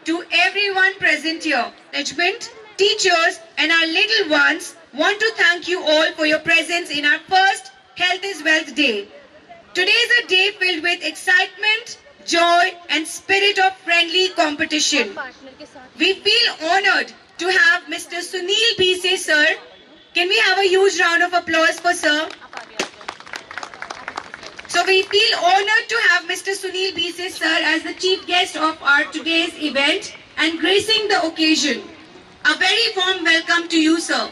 to everyone present here. Management, teachers and our little ones want to thank you all for your presence in our first Health is Wealth Day. Today is a day filled with excitement, joy and spirit of friendly competition. We feel honored to have Mr. Sunil Bhise sir. Can we have a huge round of applause for sir? So we feel honored to have Mr. Sunil Bhise sir as the chief guest of our today's event and gracing the occasion. A very warm welcome to you, sir.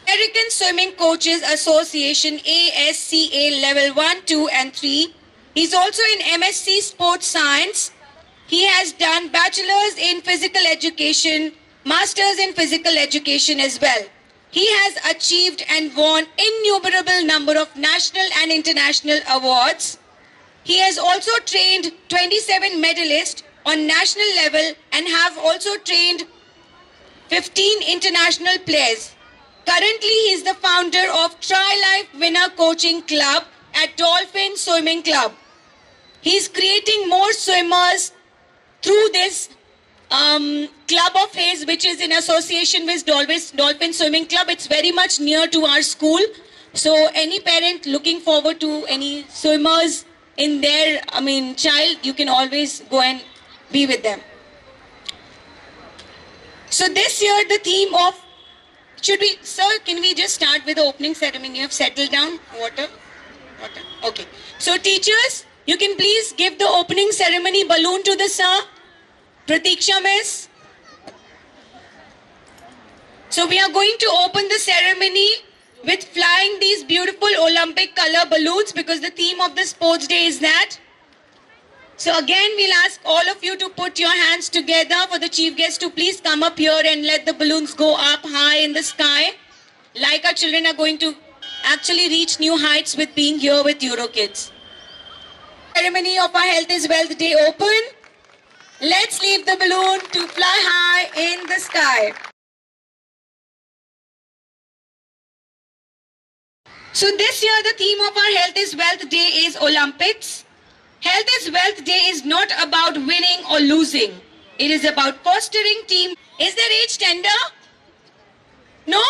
American Swimming Coaches Association ASCA Level 1, 2 and 3. He's also in MSc Sports Science. He has done Bachelor's in Physical Education, Master's in Physical Education as well. He has achieved and won innumerable number of national and international awards. He has also trained 27 medalists on national level and have also trained 15 international players. Currently, he is the founder of Tri-Life Winner Coaching Club at Dolphin Swimming Club. He is creating more swimmers through this club of his, which is in association with Dolphin Swimming Club. It's very much near to our school. So any parent looking forward to any swimmers in their, child, you can always go and be with them. So this year the theme of, sir, can we just start with the opening ceremony? You have settled down? Water? Okay. So teachers, you can please give the opening ceremony balloon to the sir. Pratiksha miss. So we are going to open the ceremony with flying these beautiful Olympic color balloons because the theme of the sports day is that. So again, we'll ask all of you to put your hands together for the chief guest to please come up here and let the balloons go up high in the sky. Like our children are going to actually reach new heights with being here with EuroKids. Ceremony of our Health is Wealth Day open. Let's leave the balloon to fly high in the sky. So this year the theme of our Health is Wealth Day is Olympics. Health is Wealth Day is not about winning or losing. It is about fostering team. Is their age tender? No?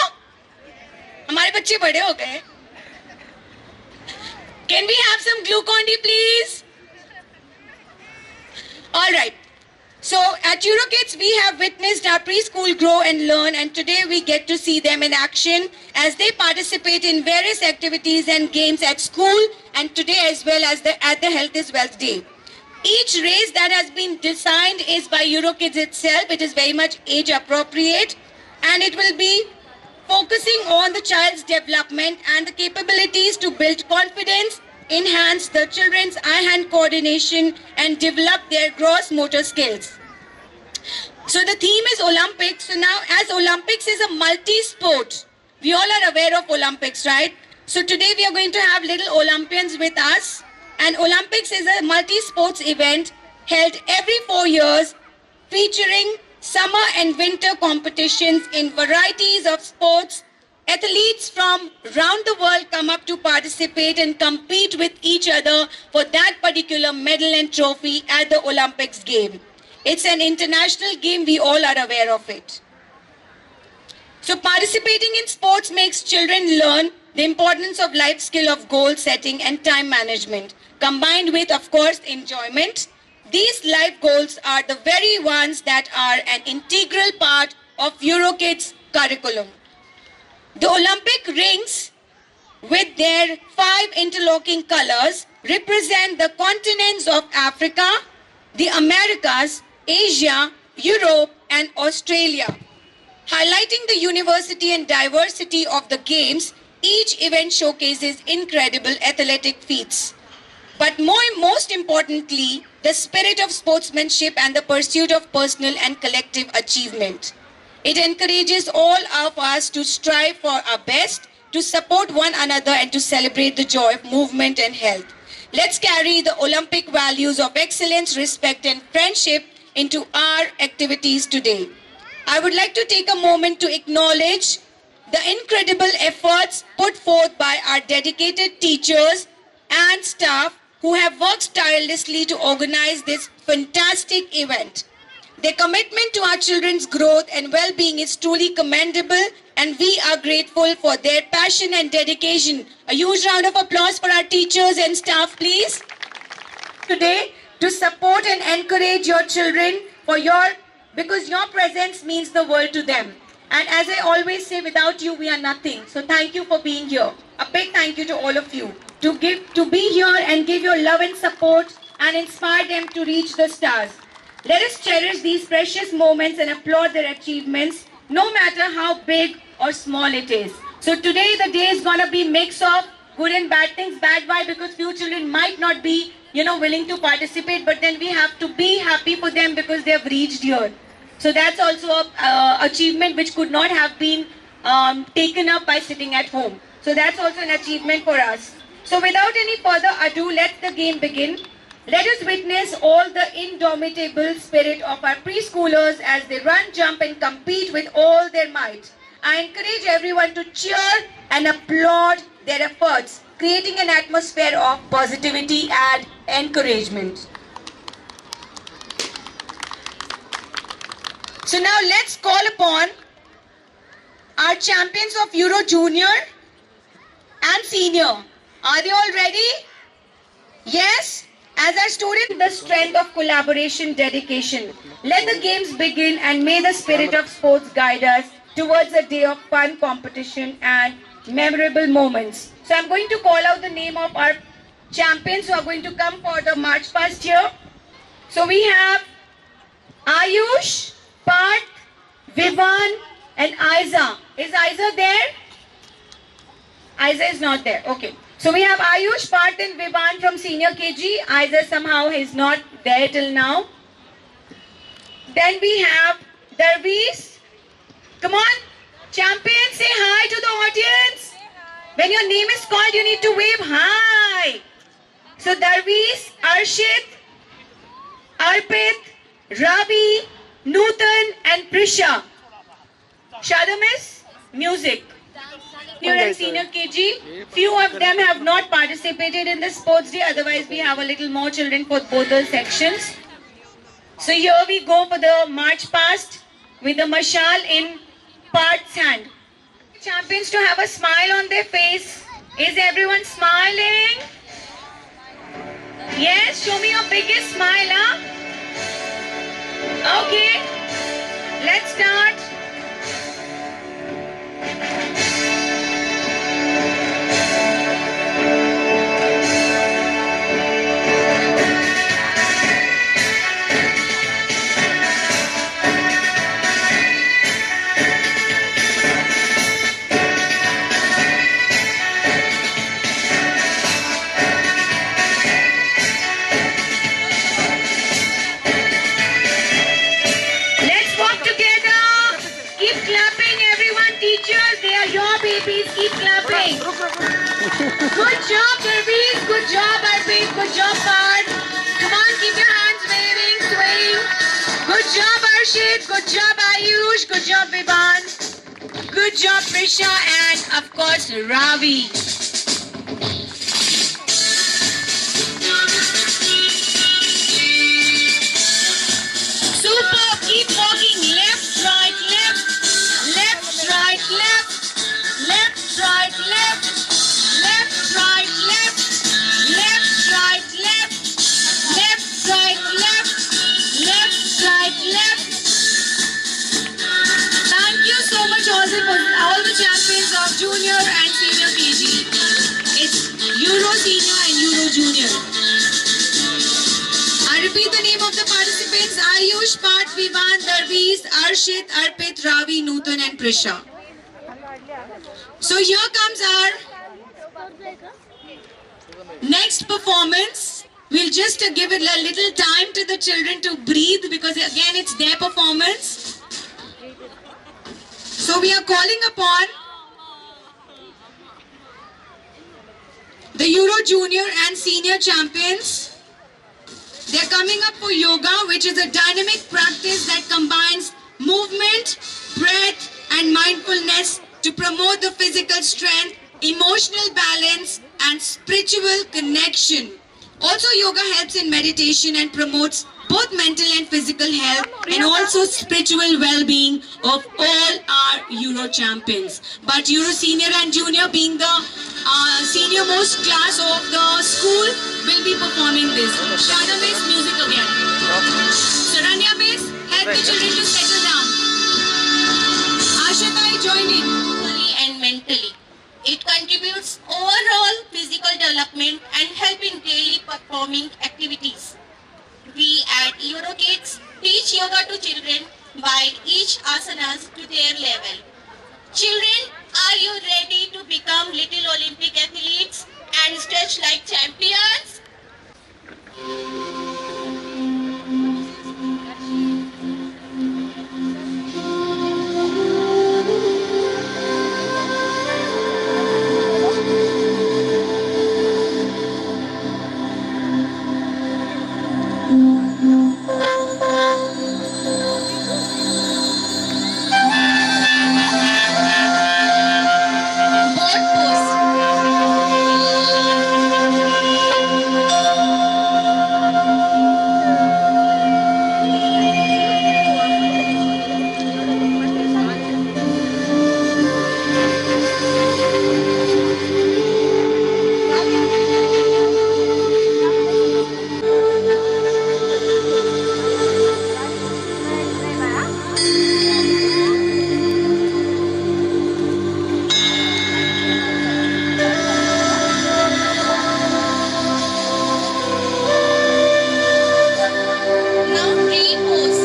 हमारे बच्चे बड़े हो गए. Can we have some Glucon-D please? All right. So at EuroKids, we have witnessed our preschool grow and learn, and today we get to see them in action as they participate in various activities and games at school, and today as well as at the Health is Wealth Day. Each race that has been designed is by EuroKids itself. It is very much age appropriate, and it will be focusing on the child's development and the capabilities to build confidence, enhance the children's eye-hand coordination, and develop their gross motor skills. So the theme is Olympics. So now, as Olympics is a multi-sport, we all are aware of Olympics, right? So today we are going to have little Olympians with us. And Olympics is a multi-sports event held every 4 years, featuring summer and winter competitions in varieties of sports. Athletes from around the world come up to participate and compete with each other for that particular medal and trophy at the Olympics game. It's an international game, we all are aware of it. So participating in sports makes children learn the importance of life skill of goal setting and time management, combined with, of course, enjoyment. These life goals are the very ones that are an integral part of EuroKids curriculum. The Olympic rings, with their 5 interlocking colors, represent the continents of Africa, the Americas, Asia, Europe, and Australia. Highlighting the university and diversity of the games, each event showcases incredible athletic feats. But most importantly, the spirit of sportsmanship and the pursuit of personal and collective achievement. It encourages all of us to strive for our best, to support one another, and to celebrate the joy of movement and health. Let's carry the Olympic values of excellence, respect, and friendship into our activities today. I would like to take a moment to acknowledge the incredible efforts put forth by our dedicated teachers and staff who have worked tirelessly to organize this fantastic event. Their commitment to our children's growth and well-being is truly commendable, and we are grateful for their passion and dedication. A huge round of applause for our teachers and staff, please. Today, to support and encourage your children because your presence means the world to them. And as I always say, without you, we are nothing. So thank you for being here. A big thank you to all of you to be here and give your love and support and inspire them to reach the stars. Let us cherish these precious moments and applaud their achievements, no matter how big or small it is. So today the day is going to be mix of good and bad things. Bad why? Because few children might not be, willing to participate, but then we have to be happy for them because they have reached here. So that's also an achievement which could not have been taken up by sitting at home. So that's also an achievement for us. So without any further ado, let the game begin. Let us witness all the indomitable spirit of our preschoolers as they run, jump, and compete with all their might. I encourage everyone to cheer and applaud their efforts, creating an atmosphere of positivity and encouragement. So now let's call upon our champions of Euro Junior and Senior. Are they all ready? Yes? As our student, the strength of collaboration, dedication. Let the games begin, and may the spirit of sports guide us towards a day of fun, competition, and memorable moments. So I'm going to call out the name of our champions who are going to come for the march past here. So we have Ayush, Parth, Vivan, and Aiza. Is Aiza there? Aiza is not there. Okay. So we have Ayush, Parth, and Vivan from Senior KG. Aiza somehow is not there till now. Then we have Darvis. Come on, champion, say hi to the audience. When your name is called, you need to wave hi. So Darvis, Arshit, Arpit, Ravi, Nutan, and Prisha. Shadamis, music. Junior and Senior KG. Few of them have not participated in the sports day. Otherwise, we have a little more children for both the sections. So here we go for the march past with the mashal in Parth's hand. Champions to have a smile on their face. Is everyone smiling? Yes, show me your biggest smile, huh? Okay, let's start. Let's walk together. Keep clapping, everyone. Teachers, they are your babies. Keep clapping. Good job, babies. Good job, Arpit. Good job, Parth. Come on, keep your hands waving, swaying. Good job, Arshit. Good job, Ayush. Good job, Vivan. Good job, Prisha. And, of course, Ravi. Super. Keep walking. Left, right, left. Left, right, left. Left, right, left. Left, right, left. Left, right, left. Left, right, left. Left, right, left. Thank you so much all the champions of junior and senior KG. It's Euro Senior and Euro Junior. I repeat the name of the participants: Ayush, Parth, Vivan, Darvis, Arshit, Arpit, Ravi, Nutan and Prisha. So here comes our next performance. We'll just give it a little time to the children to breathe, because again it's their performance. So we are calling upon the Euro Junior and Senior champions. They are coming up for yoga, which is a dynamic practice that combines movement, breath and mindfulness to promote the physical strength, emotional balance and spiritual connection. Also, yoga helps in meditation and promotes both mental and physical health, and also spiritual well-being of all our Euro champions. But Euro Senior and Junior, being the senior most class of the school, will be performing this. Shana Miss, music again. Saranya Miss, help the children to settle down. Asha Bhai, join in. Physically and mentally. It contributes overall physical development and help in daily performing activities. We at EuroKids teach yoga to children by each asanas to their level. Children, are you ready to become little Olympic athletes and stretch like champions? Boat pose. Now tree pose.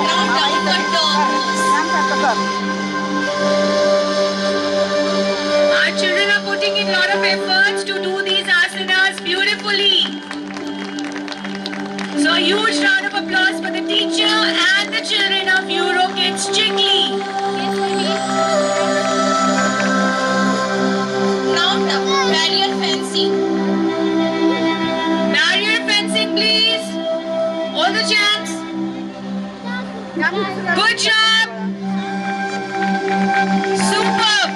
Now downward dog pose. Our children are putting in a lot of efforts to do these asanas beautifully. So a huge round of applause for the teacher and the children of EuroKids Chickly. Now barrier fencing. Barrier fencing, please. All the champs. Good job. Superb.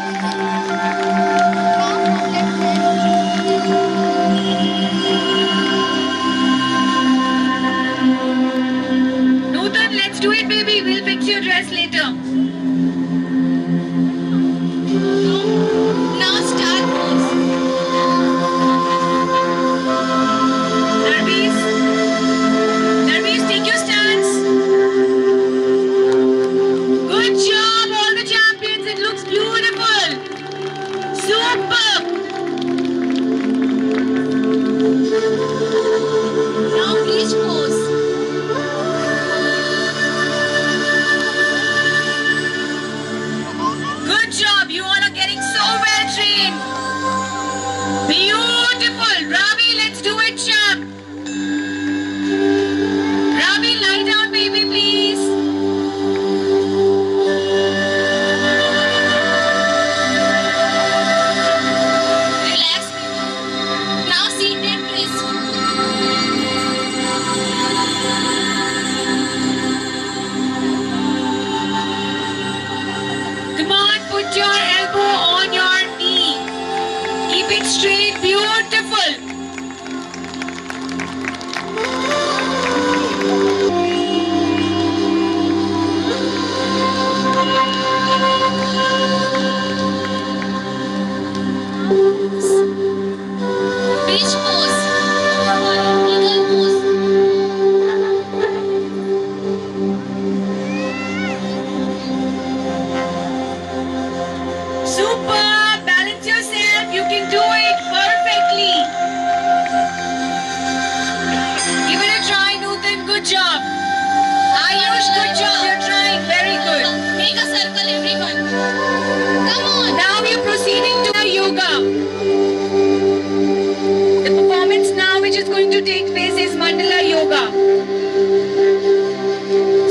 This is Mandala Yoga.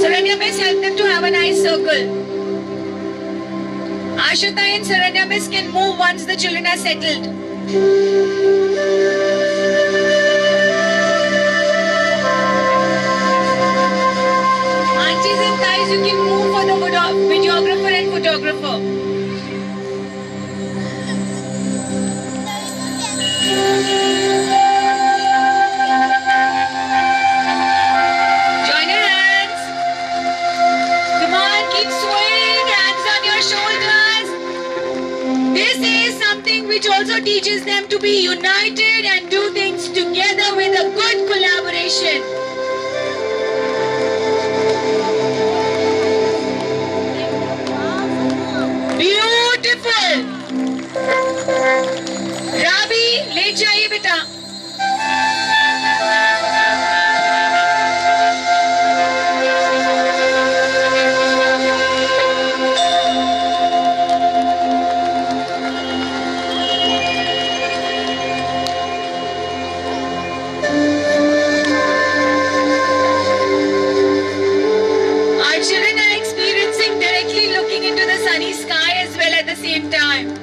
Saranya Miss help them to have a nice circle. Ashita and Saranya Miss can move once the children are settled. Aunties and thighs, you can move for the videographer and photographer. Join your hands. Come on, keep swaying. Hands on your shoulders. This is something which also teaches them to be united and do things together with a good collaboration. Beautiful. Ravi, ले जाइए बेटा. Our children are experiencing directly looking into the sunny sky as well at the same time.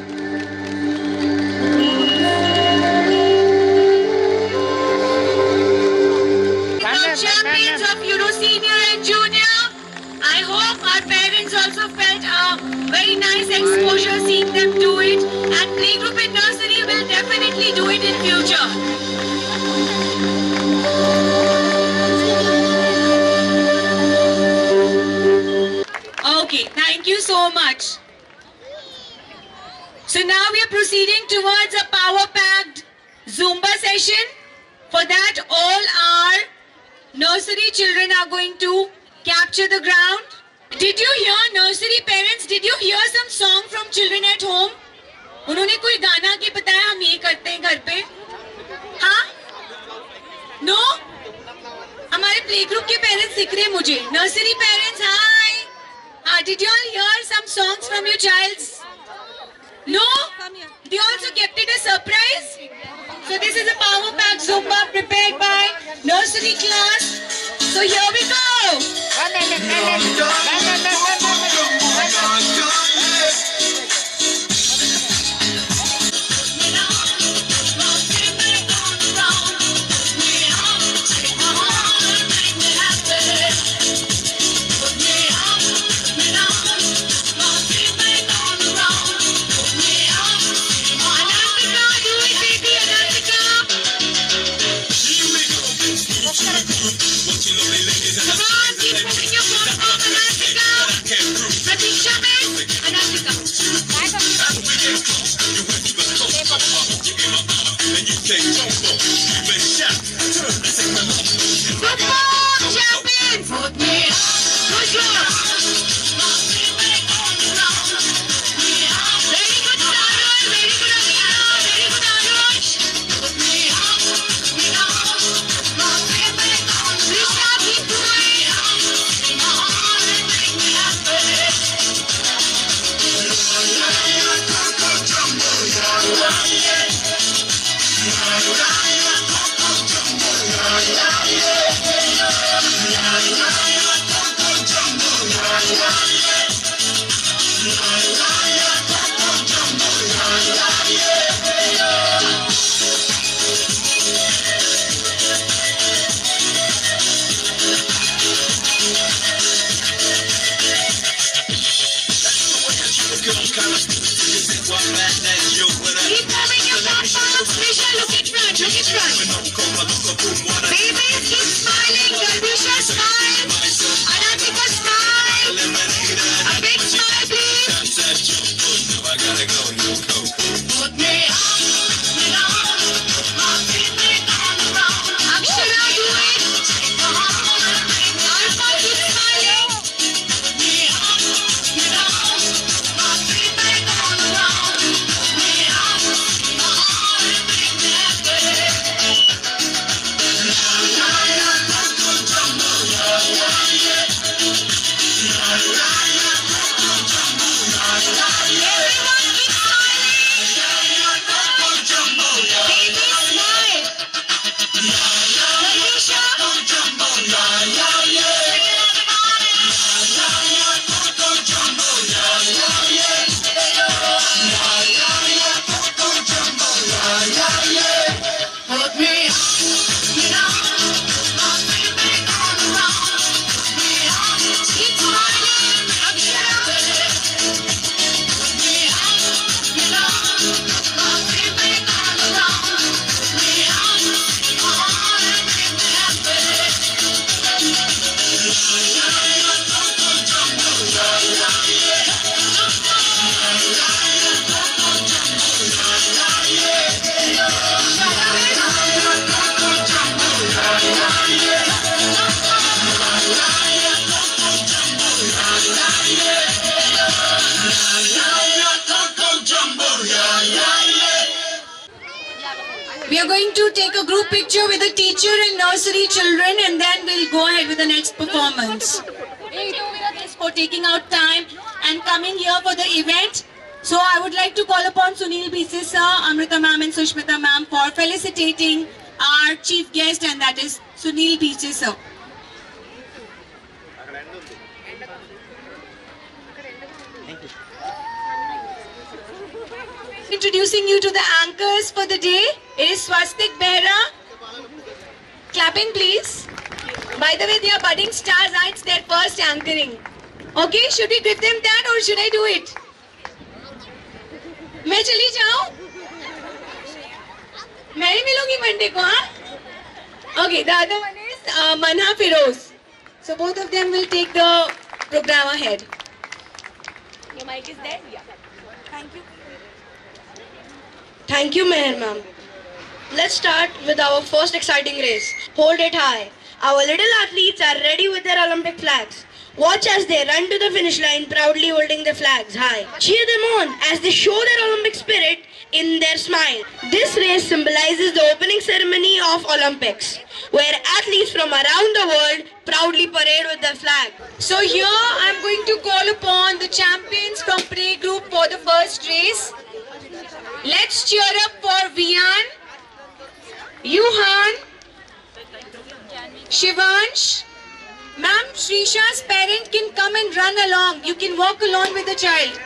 Champions of Euro Senior and Junior. I hope our parents also felt a very nice exposure seeing them do it, and playgroup and nursery will definitely do it in future. Okay, thank you so much. So now we are proceeding towards a power-packed Zumba session. For that, all our nursery children are going to capture the ground. Did you hear, nursery parents, did you hear some song from children at home? उन्होंने कोई गाना की बताया हम ये करते हैं घर पे? हाँ? No? हमारे प्ले ग्रुप के पेरेंट्स दिख रहे हैं मुझे. Nursery parents, hi. Did you all hear some songs from your childs? No? They also kept it a surprise. So this is a power-packed Zumba prepared by nursery class. So here we go. We are going to take a group picture with the teacher and nursery children, and then we'll go ahead with the next performance. Thank you for taking out time and coming here for the event. So I would like to call upon Sunil BC sir, Amrita ma'am and Sushmita ma'am for felicitating our chief guest, and that is Sunil BC sir. Introducing you to the anchors for the day is Swastik Behra. Clapping please. By the way, they are budding stars, it's their first anchoring. Okay, should we give them that or should I do it? मैं चली जाऊं? मैं ही मिलूंगी Monday को, हाँ? Okay, the other one is Manha Firoz. So both of them will take the program ahead. Your mic is there? Yeah. Thank you. Thank you, Meher ma'am. Let's start with our first exciting race. Hold it high. Our little athletes are ready with their Olympic flags. Watch as they run to the finish line proudly holding their flags high. Cheer them on as they show their Olympic spirit in their smile. This race symbolizes the opening ceremony of Olympics, where athletes from around the world proudly parade with their flag. So here I'm going to call upon the champions from Prey Group for the first race. Let's cheer up for Vian, Yuhan, Shivansh. Ma'am, Shrisha's parent can come and run along. You can walk along with the child.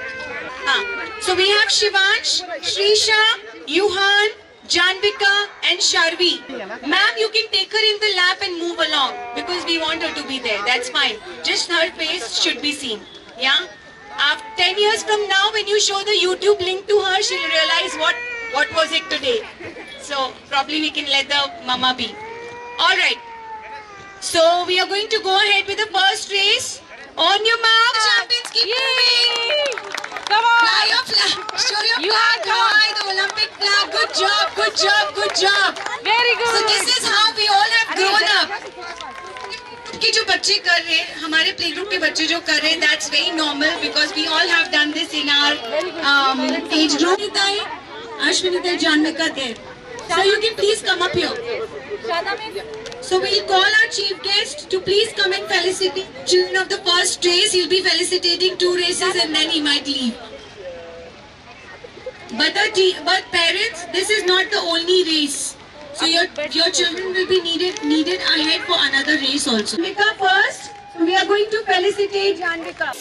So we have Shivansh, Shrisha, Yuhan, Janvika and Sharvi. Ma'am, you can take her in the lap and move along because we want her to be there. That's fine. Just her face should be seen. Yeah? After 10 years from now, when you show the YouTube link to her, she'll realize what was it today. So probably we can let the mama be. Alright. So we are going to go ahead with the first race. On your mark, champions, keep moving. Come on. Fly your flag. Show your flag high, the Olympic flag. Good job, good job, good job. Very good. So this is how we all have grown up. कि जो बच्चे कर रहे हैं, हमारे play group के बच्चे जो कर रहे हैं, that's very normal because we all have done this in our age group. Ashwinita, Janvika there. So you can please come up here. So we'll call our chief guest to please come and felicitate children of the first race. He'll be felicitating 2 races and then he might leave. But parents, this is not the only race. So your children will be needed ahead for another race also. Janvika first. So we are going to felicitate Janvika.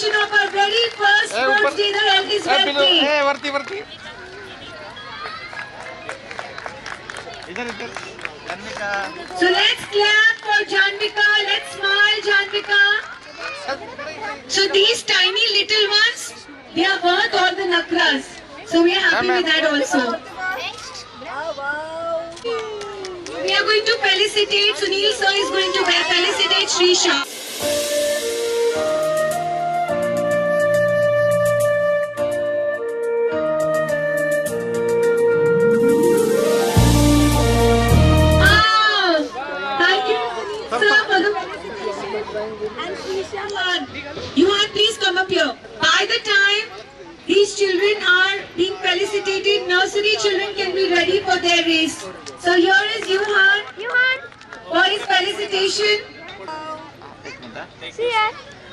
Of our very first sports day, the health is birthday. So let's clap for Janvika. Let's smile, Janvika. So these tiny little ones, they are worth all the nakras. So we are happy with that also. We are going to felicitate. Sunil sir is going to felicitate Shrisha. Yuhan, please come up here. By the time these children are being felicitated, nursery children can be ready for their race. So here is Yuhan for his felicitation.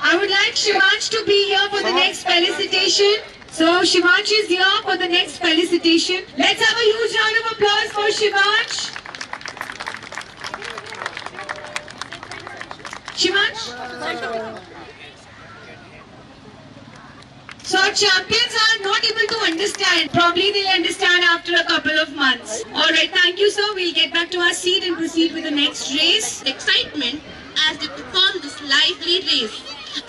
I would like Shivansh to be here for the next felicitation. So Shivansh is here for the next felicitation. Let's have a huge round of applause for Shivansh. Shivansh? So our champions are not able to understand. Probably they'll understand after a couple of months. Alright, thank you sir. We'll get back to our seat and proceed with the next race. Excitement as they perform this lively race.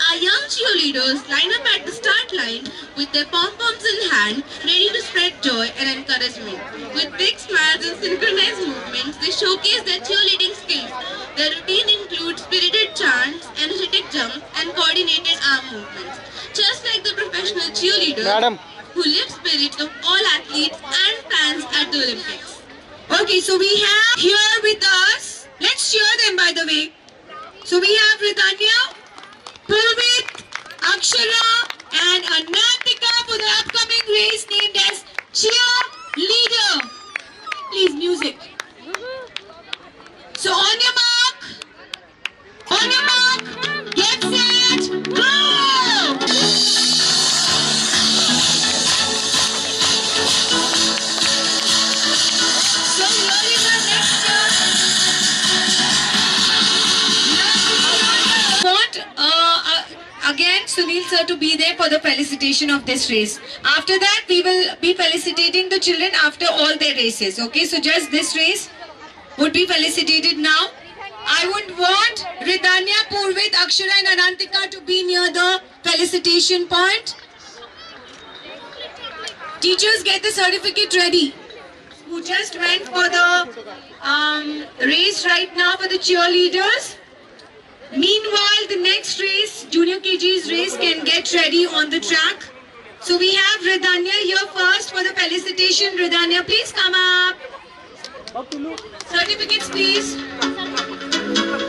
Our young cheerleaders line up at the start line with their pom-poms in hand, ready to spread joy and encouragement. With big smiles and synchronized movements, they showcase their cheerleading skills. Their routine includes spirited chants, energetic jumps, and coordinated arm movements. Just like the professional cheerleaders who lift spirits of all athletes and fans at the Olympics. Okay, so we have here with us, let's cheer them by the way. So we have Ridanya, Purvit, Akshara and Anantika for the upcoming race named as Cheer Leader. Please, music. So on your mark, get set, go! So here is our next again Sunil sir to be there for the felicitation of this race. After that we will be felicitating the children after all their races. Okay, so just this race would be felicitated now. I would want Ridanya, Purvit, Akshara and Anantika to be near the felicitation point. Teachers, get the certificate ready. Who just went for the race right now for the cheerleaders. Meanwhile, the next race, Junior KG's race, can get ready on the track. So we have Ridanya here first for the felicitation. Ridanya, please come up. Certificates, please.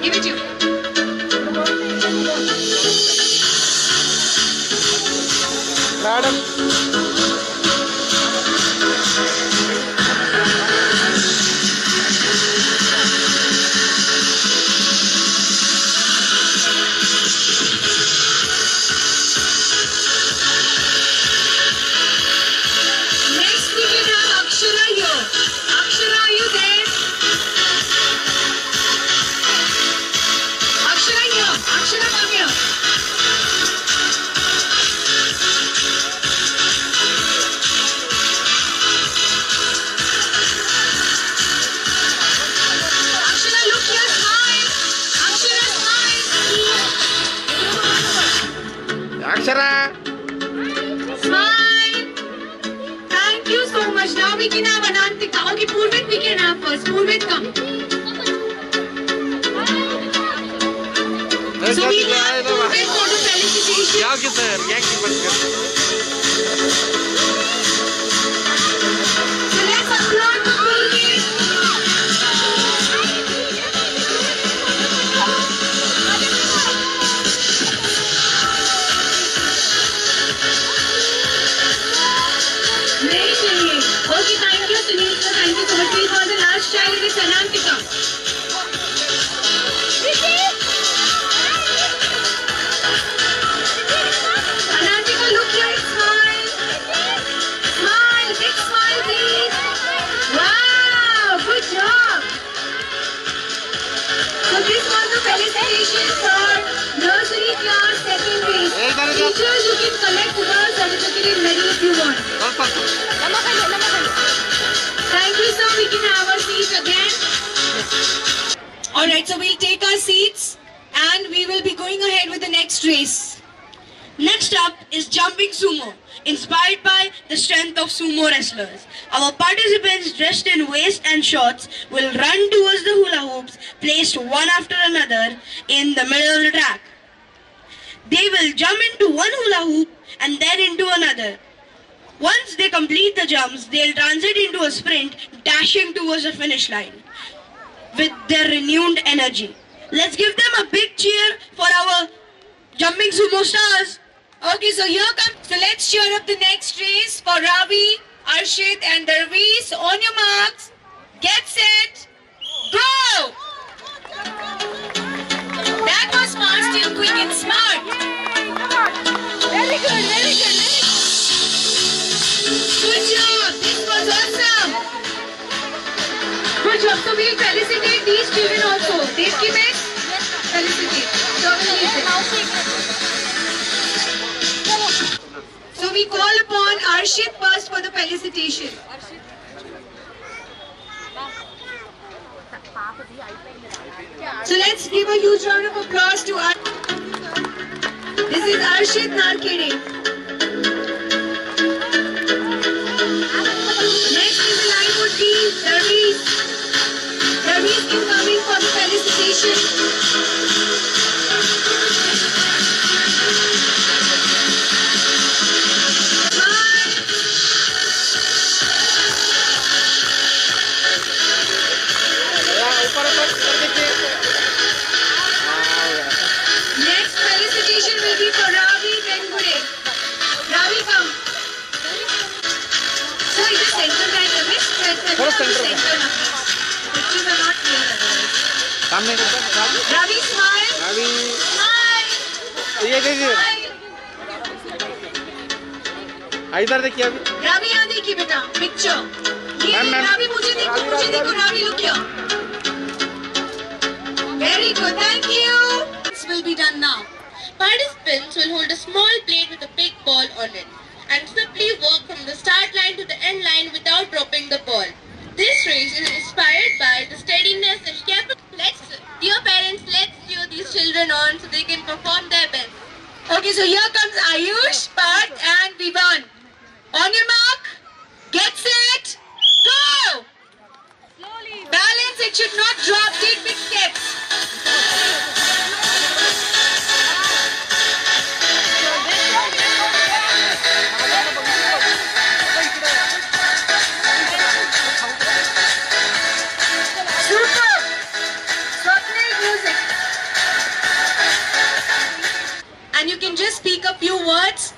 Give it to you. Madam. Next we can have Akshara here. Akshara, are you there? Akshara here. Akshara, come here. Akshara, look here, smile. Akshara, smile. Akshara. Smile. Thank you so much. Now we can have Anantika. Okay, Purvit we can have first. Purvit, come. So we have Purvit for the felicitation. क्या किधर है? क्या की बात कर? So let's applaud for Purvit. नहीं चाहिए. Okay, thank you Sunil sir. Thank you so much. Please for the last child it is Anantika. Anantika, look here, smile. Smile, big smile, please. Wow, good job. So this was the felicitation for nursery class second grade. Teachers, you can collect the certificate in ready if you want. Thank you, sir. We can have our seats again. Alright, so we'll take our seats and we will be going ahead with the next race. Next up is jumping sumo, inspired by the strength of sumo wrestlers. Our participants dressed in waist and shorts will run towards the hula hoops placed one after another in the middle of the track. They will jump into one hula hoop and then into another. Once they complete the jumps, they'll transit into a sprint, dashing towards the finish line with their renewed energy. Let's give them a big cheer for our jumping sumo stars. Okay, so here comes. So let's cheer up the next race for Ravi, Arshit, and Darvis. On your marks, get set, go! That was fast and quick and smart. Very good, very good, very good. Good job. This was awesome. Good job. So we'll felicitate these children also. Devki miss, felicitate. So we'll leave it. So we call upon Arshit first for the felicitation. So let's give a huge round of applause to Arshit. This is Arshit Narkede. Next in the line would be Darvis. Darvis is coming for the felicitation. Ravi, smile. Ravi, Smile. ये देखिए, Smile. इधर देखिए अभी. Ravi, यहाँ देखिए बेटा, picture. ये ma'am. Ravi, मुझे देखो, Ravi, look here. Very good, thank you. This will be done now. Participants will hold a small plate with a big ball on it and simply walk from the start line to the end line without dropping the ball. This race is inspired by the steadiness and dear parents, let's cheer these children on so they can perform their best. Okay, so here comes Ayush, Parth and Vivan. On your mark, get set, go! Balance, it should not drop, take big steps. Super! Swapnil, music. And you can just speak a few words.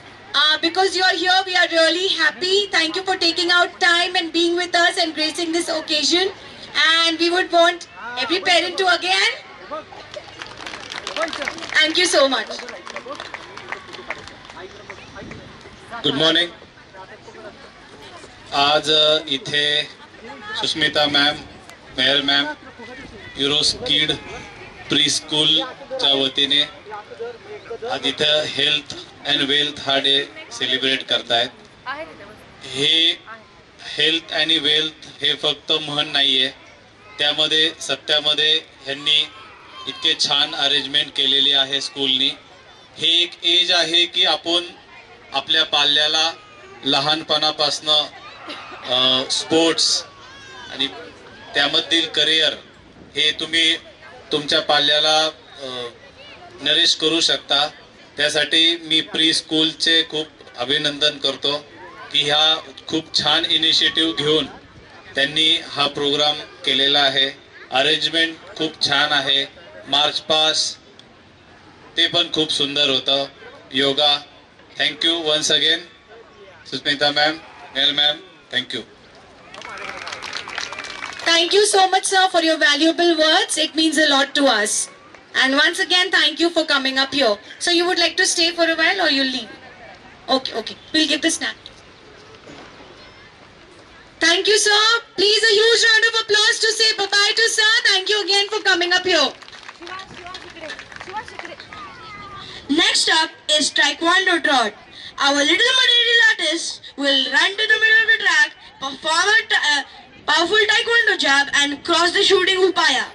Because you are here, we are really happy. Thank you for taking out time and being with us and gracing this occasion. And we would want every parent to again. Thank you so much. Good morning. आज इथे Sushmita ma'am, Mehar ma'am, युरोस kid pre स्कूलच्या वतीने आज इथं health and wealth हा day celebrate करतायत. हे health आणि wealth हे फक्त म्हण नाही आहे, त्यामध्ये सत्यामध्ये ह्यांनी इतके छान अरेंजमेंट केलेली आहे स्कूलनी. हे एक एज आहे की आपण आपल्या पाल्याला लहानपणापासनं स्पोर्ट्स आणि त्यामधील करिअर हे तुम्ही तुमच्या पाल्याला नरेश करू शकता. त्यासाठी मी प्री स्कूलचे खूप अभिनंदन करतो की ह्या खूप छान इनिशिएटिव्ह घेऊन त्यांनी हा प्रोग्राम केलेला आहे. अरेंजमेंट खूप छान आहे. मार्च पास ते पण खूप सुंदर होतं. Yoga. Thank you once again Susmita ma'am, Mehar ma'am, thank you. Thank you so much, sir, for your valuable words. It means a lot to us. And once again, thank you for coming up here. So you would like to stay for a while or you'll leave? Okay, okay. We'll give the snack. Thank you, sir. Please a huge round of applause to say bye-bye to sir. Thank you again for coming up here. Next up is Taekwondo Trot. Our little material artists will run to the middle of the track, perform a powerful Taekwondo jab and cross the shooting upaya.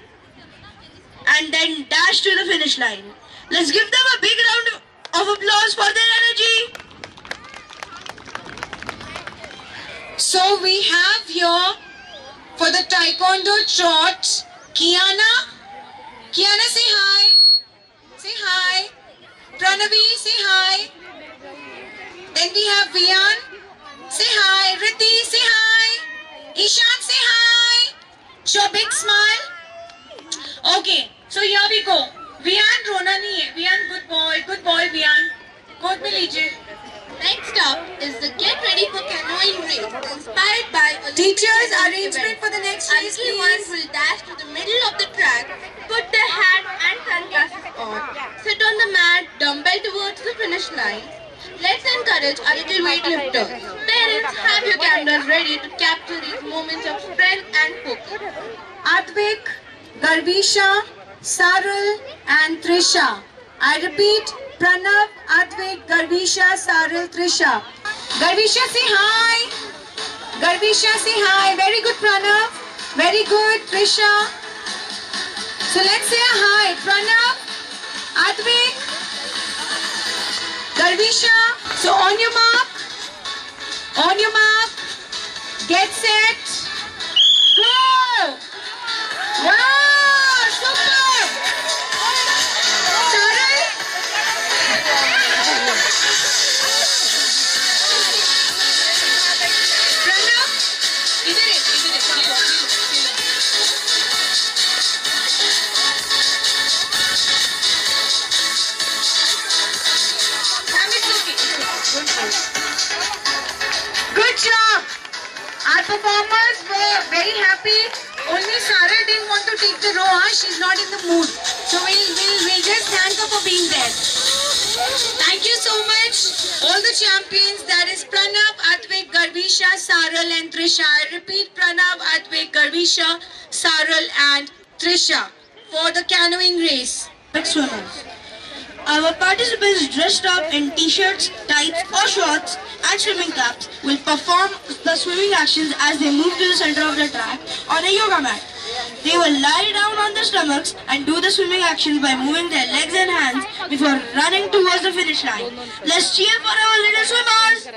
And then dash to the finish line. Let's give them a big round of applause for their energy. So we have here for the Taekwondo Trot, Kiana. Kiana, say hi. Say hi. Pranavi, say hi. Then we have Vian. Say hi. Riti, say hi. Ishan, say hi. Show a big smile. Okay, so here we go. Vian rona nahi hai. Vian, good boy, Vian. Good में लीजिए. Next up is the Get Ready for Canoeing race, inspired by Olympic Teachers, canoeing arrangement event. for the next race, Little ones please. will dash to the middle of the track, put their hat and sunglasses on, sit on the mat, dumbbell towards the finish line. Let's encourage our little weightlifters. Parents, have your cameras ready to capture these moments of strength and focus. Advik, Garvisha, Sarul and Trisha. I repeat, Pranav, Advik, Garvisha, Sarul, Trisha. Garvisha, say hi. Garvisha, say hi. Very good, Pranav. Very good, Trisha. So let's say a hi. Pranav, Advik, Garvisha. So on your mark, get set, go. Wow, super. Sarul. Pranav, इधर है. Good job. Our performers were very happy. only Sarah didn't want to take the row. She's not in the mood. So we'll just thank her for being there. Thank you so much, all the champions. That is Pranav, Atvik, Garvisha, Saral and Trisha. I repeat, Pranav, Atvik, Garvisha, Saral and Trisha for the canoeing race. Swimmers. Our participants dressed up in t-shirts, tights or shorts and swimming caps will perform the swimming actions as they move to the center of the track on a yoga mat. They will lie down on their stomachs and do the swimming actions by moving their legs and hands before running towards the finish line. Let's cheer for our little swimmers.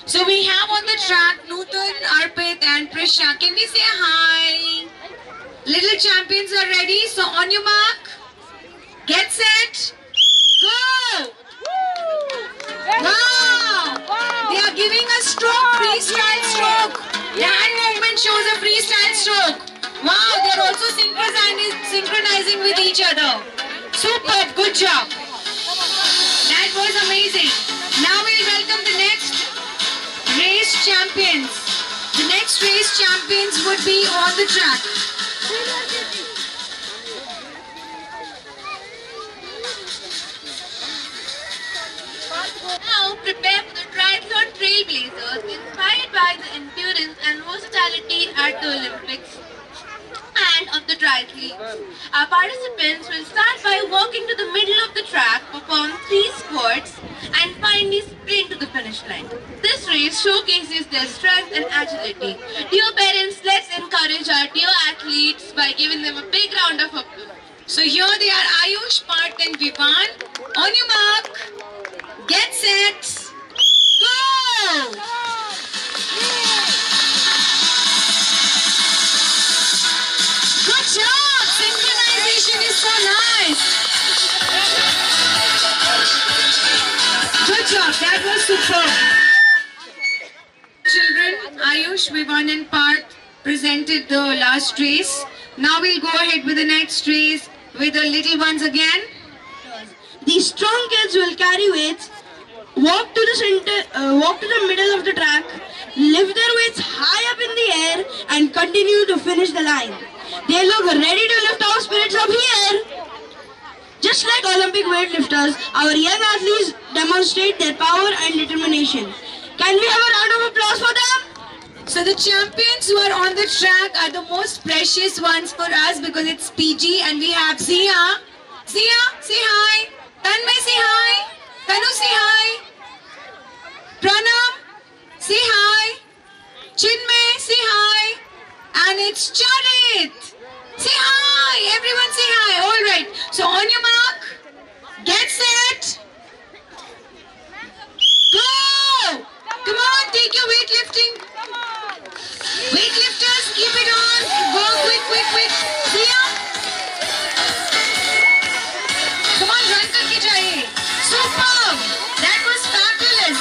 So we have on the track Nutan, Arpit and Prisha. Can we say hi? Little champions are ready. So on your mark, get set, go! Wow! They are giving a stroke, freestyle stroke. The hand movement shows a freestyle stroke. Wow, they are also synchronizing with each other. Superb, good job. That was amazing. Now we'll welcome the next race champions. The next race champions would be on the track. Now prepare for the triathlon trailblazers inspired by the endurance and versatility at the Olympics and of the triathletes. Our participants will start by walking to the middle of the track, perform 3 squats and finally sprint to the finish line. This race showcases their strength and agility. Dear parents, let's encourage our dear athletes by giving them a big round of applause. So here they are, Ayush, Parth and Vivan. On your mark, get set, go! Good job! Synchronization is so nice. Good job, that was superb. Children, Ayush, Vivan and Parth presented the last race. Now we'll go ahead with the next race with the little ones again. These strong kids will carry weights, walk to the middle of the track, lift their weights high up in the air and continue to finish the line. They look ready to lift our spirits up here. Just like Olympic weightlifters, our young athletes demonstrate their power and determination. Can we have a round of applause for them? So the champions who are on the track are the most precious ones for us because it's PG and we have Zia. Zia, say hi. Tanmay, say hi. Tanu, say hi. Pranav, say hi. Chinmay, say hi. And it's Charit. Say hi. Everyone say hi. All right. So on your mark, get set, go. Come on, take your weightlifting. Weightlifters, keep it on. Go quick, quick, quick. Zia. Come on, run karke jaye. Superb. That was fabulous.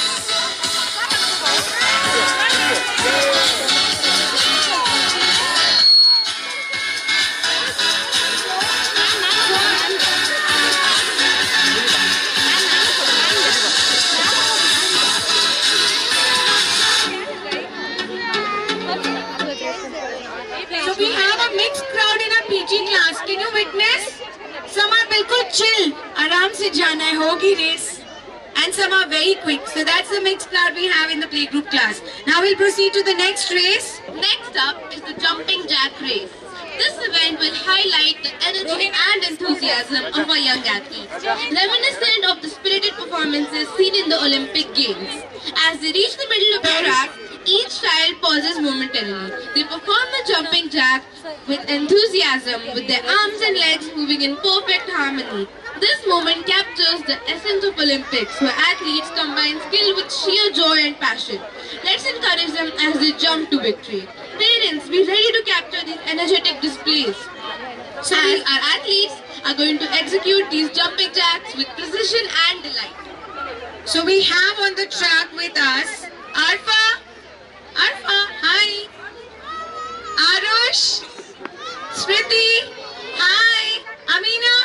So we have a mixed crowd in our PG class. Can you witness? Some are bilkul chill, आराम से जाना है, होगी race. And some are very quick. So that's the mixed crowd we have in the playgroup class. Now we'll proceed to the next race. Next up is the jumping jack race. This event will highlight the energy and enthusiasm of our young athletes, reminiscent of the spirited performances seen in the Olympic Games. As they reach the middle of the track, each child pauses momentarily. They perform the jumping jack with enthusiasm, with their arms and legs moving in perfect harmony. This moment captures the essence of Olympics, where athletes combine skill with sheer joy and passion. Let's encourage them as they jump to victory. Parents, be ready to capture these energetic displays. So as our athletes are going to execute these jumping jacks with precision and delight. So we have on the track with us Arfa. Arfa, hi. Arush. Smriti, hi. Amina,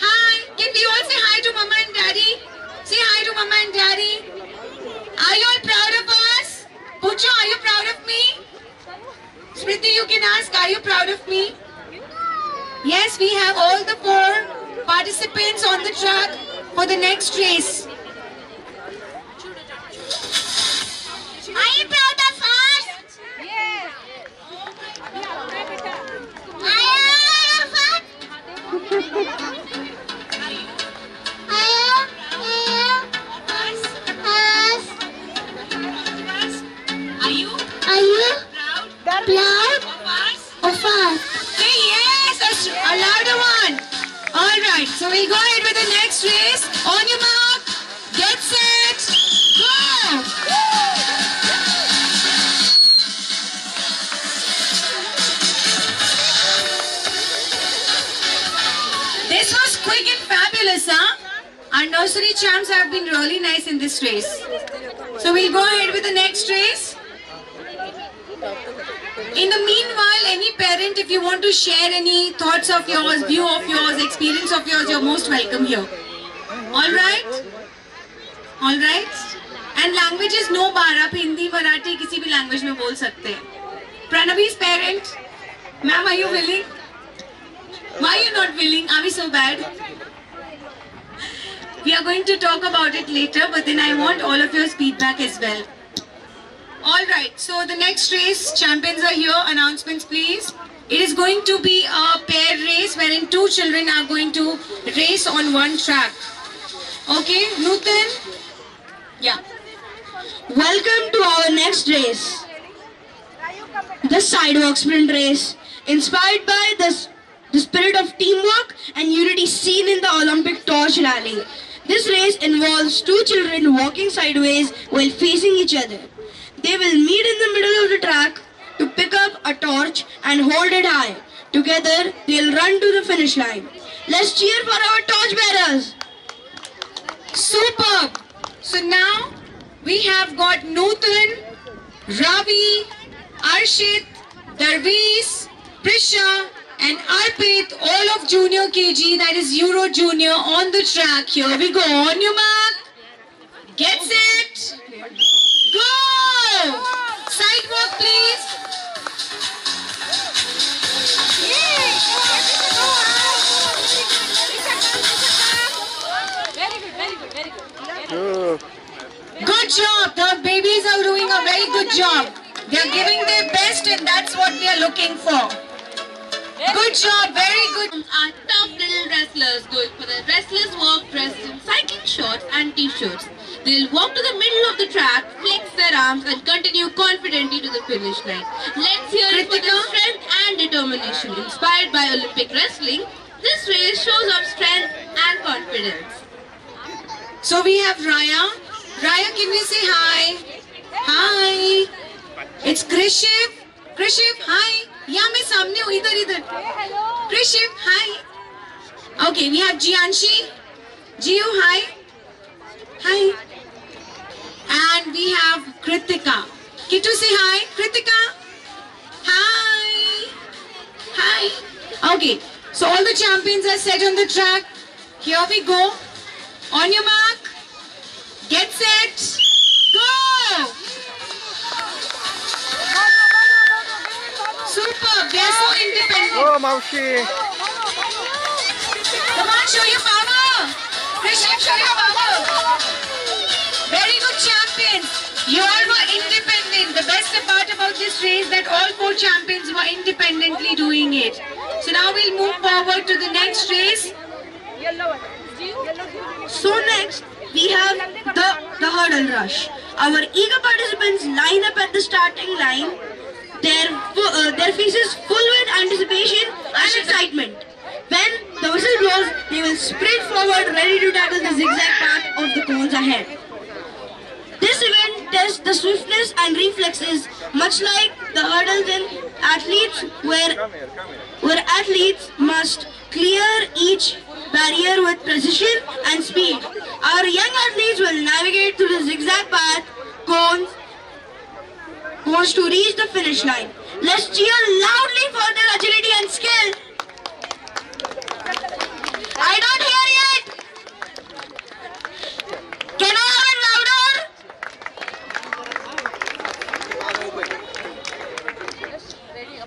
hi. Can we all say hi to Mama and Daddy? Say hi to Mama and Daddy. Are you all proud of us? Pucha, are you proud of me? Smriti, you you can ask, are you proud of me? Yes, we have all the 4 participants on the track for the next race. Are you proud of us? Yes. Are you proud of us? Are you proud of us? Say yes, a louder one. All right, so we'll go ahead with the next race. On your mark, get set, go! This was quick and fabulous, huh? Our nursery champs have been really nice in this race. So we'll go ahead with the next race. In the meanwhile, any parent, if you want to share any thoughts of yours, view of yours, experience of yours, you're most welcome here. All right? All right? And languages no bar. आप हिंदी, मराठी, किसी भी language में बोल सकते हैं. Pranavi's parent, ma'am, are you willing? Why are you not willing? Are we so bad? We are going to talk about it later, but then I want all of your feedback as well. All right, so the next race, champions are here. Announcements, please. It is going to be a pair race wherein 2 children are going to race on one track. Okay, Nutan? Yeah. Welcome to our next race, the sidewalk sprint race, inspired by the spirit of teamwork and unity seen in the Olympic torch rally. This race involves 2 children walking sideways while facing each other. They will meet in the middle of the track to pick up a torch and hold it high. Together, they'll run to the finish line. Let's cheer for our torch bearers. Superb. So now we have got Nutan, Ravi, Arshit, Darvis, Prisha and Arpit, all of Junior KG, that is Euro Junior, on the track. Here we go. On your mark. Get set. Go! Sidewalk, please. Good job. The babies are doing a very good job. They are giving their best and that's what we are looking for. Good job. Very good. Our tough little wrestlers going for the wrestlers walk dressed in cycling shorts and t-shirts. They'll walk to the middle of the track, flex their arms and continue confidently to the finish line. Let's hear it for their strength and determination. Inspired by Olympic wrestling, this race shows our strength and confidence. So we have Raya. Raya, can we say hi? Hi. It's Krishiv. Krishiv, hi. Yeah, मैं सामने हूँ इधर इधर. Krishiv, hi. Okay, we have Jianshi. Jiu, hi. Hi. And we have Kritika. Kitu, say hi. Kritika. Hi. Hi. Okay, so all the champions are set on the track. Here we go. On your mark. Get set. Go. Superb. They are so independent. Oh, Maushi. Come on, show your power. Krishiv, show your power. Very good champions. You all were independent. The best part about this race that all 4 champions were independently doing it. So now we'll move forward to the next race. So next, we have the hurdle rush. Our eager participants line up at the starting line, their faces full with anticipation and excitement. When the whistle blows, they will sprint forward ready to tackle the zigzag path of the cones ahead. This event tests the swiftness and reflexes, much like the hurdles in athletes, where athletes must clear each barrier with precision and speed. Our young athletes will navigate through the zigzag path cones to reach the finish line. Let's cheer loudly for their agility and skill. I don't hear it. Can I have it louder?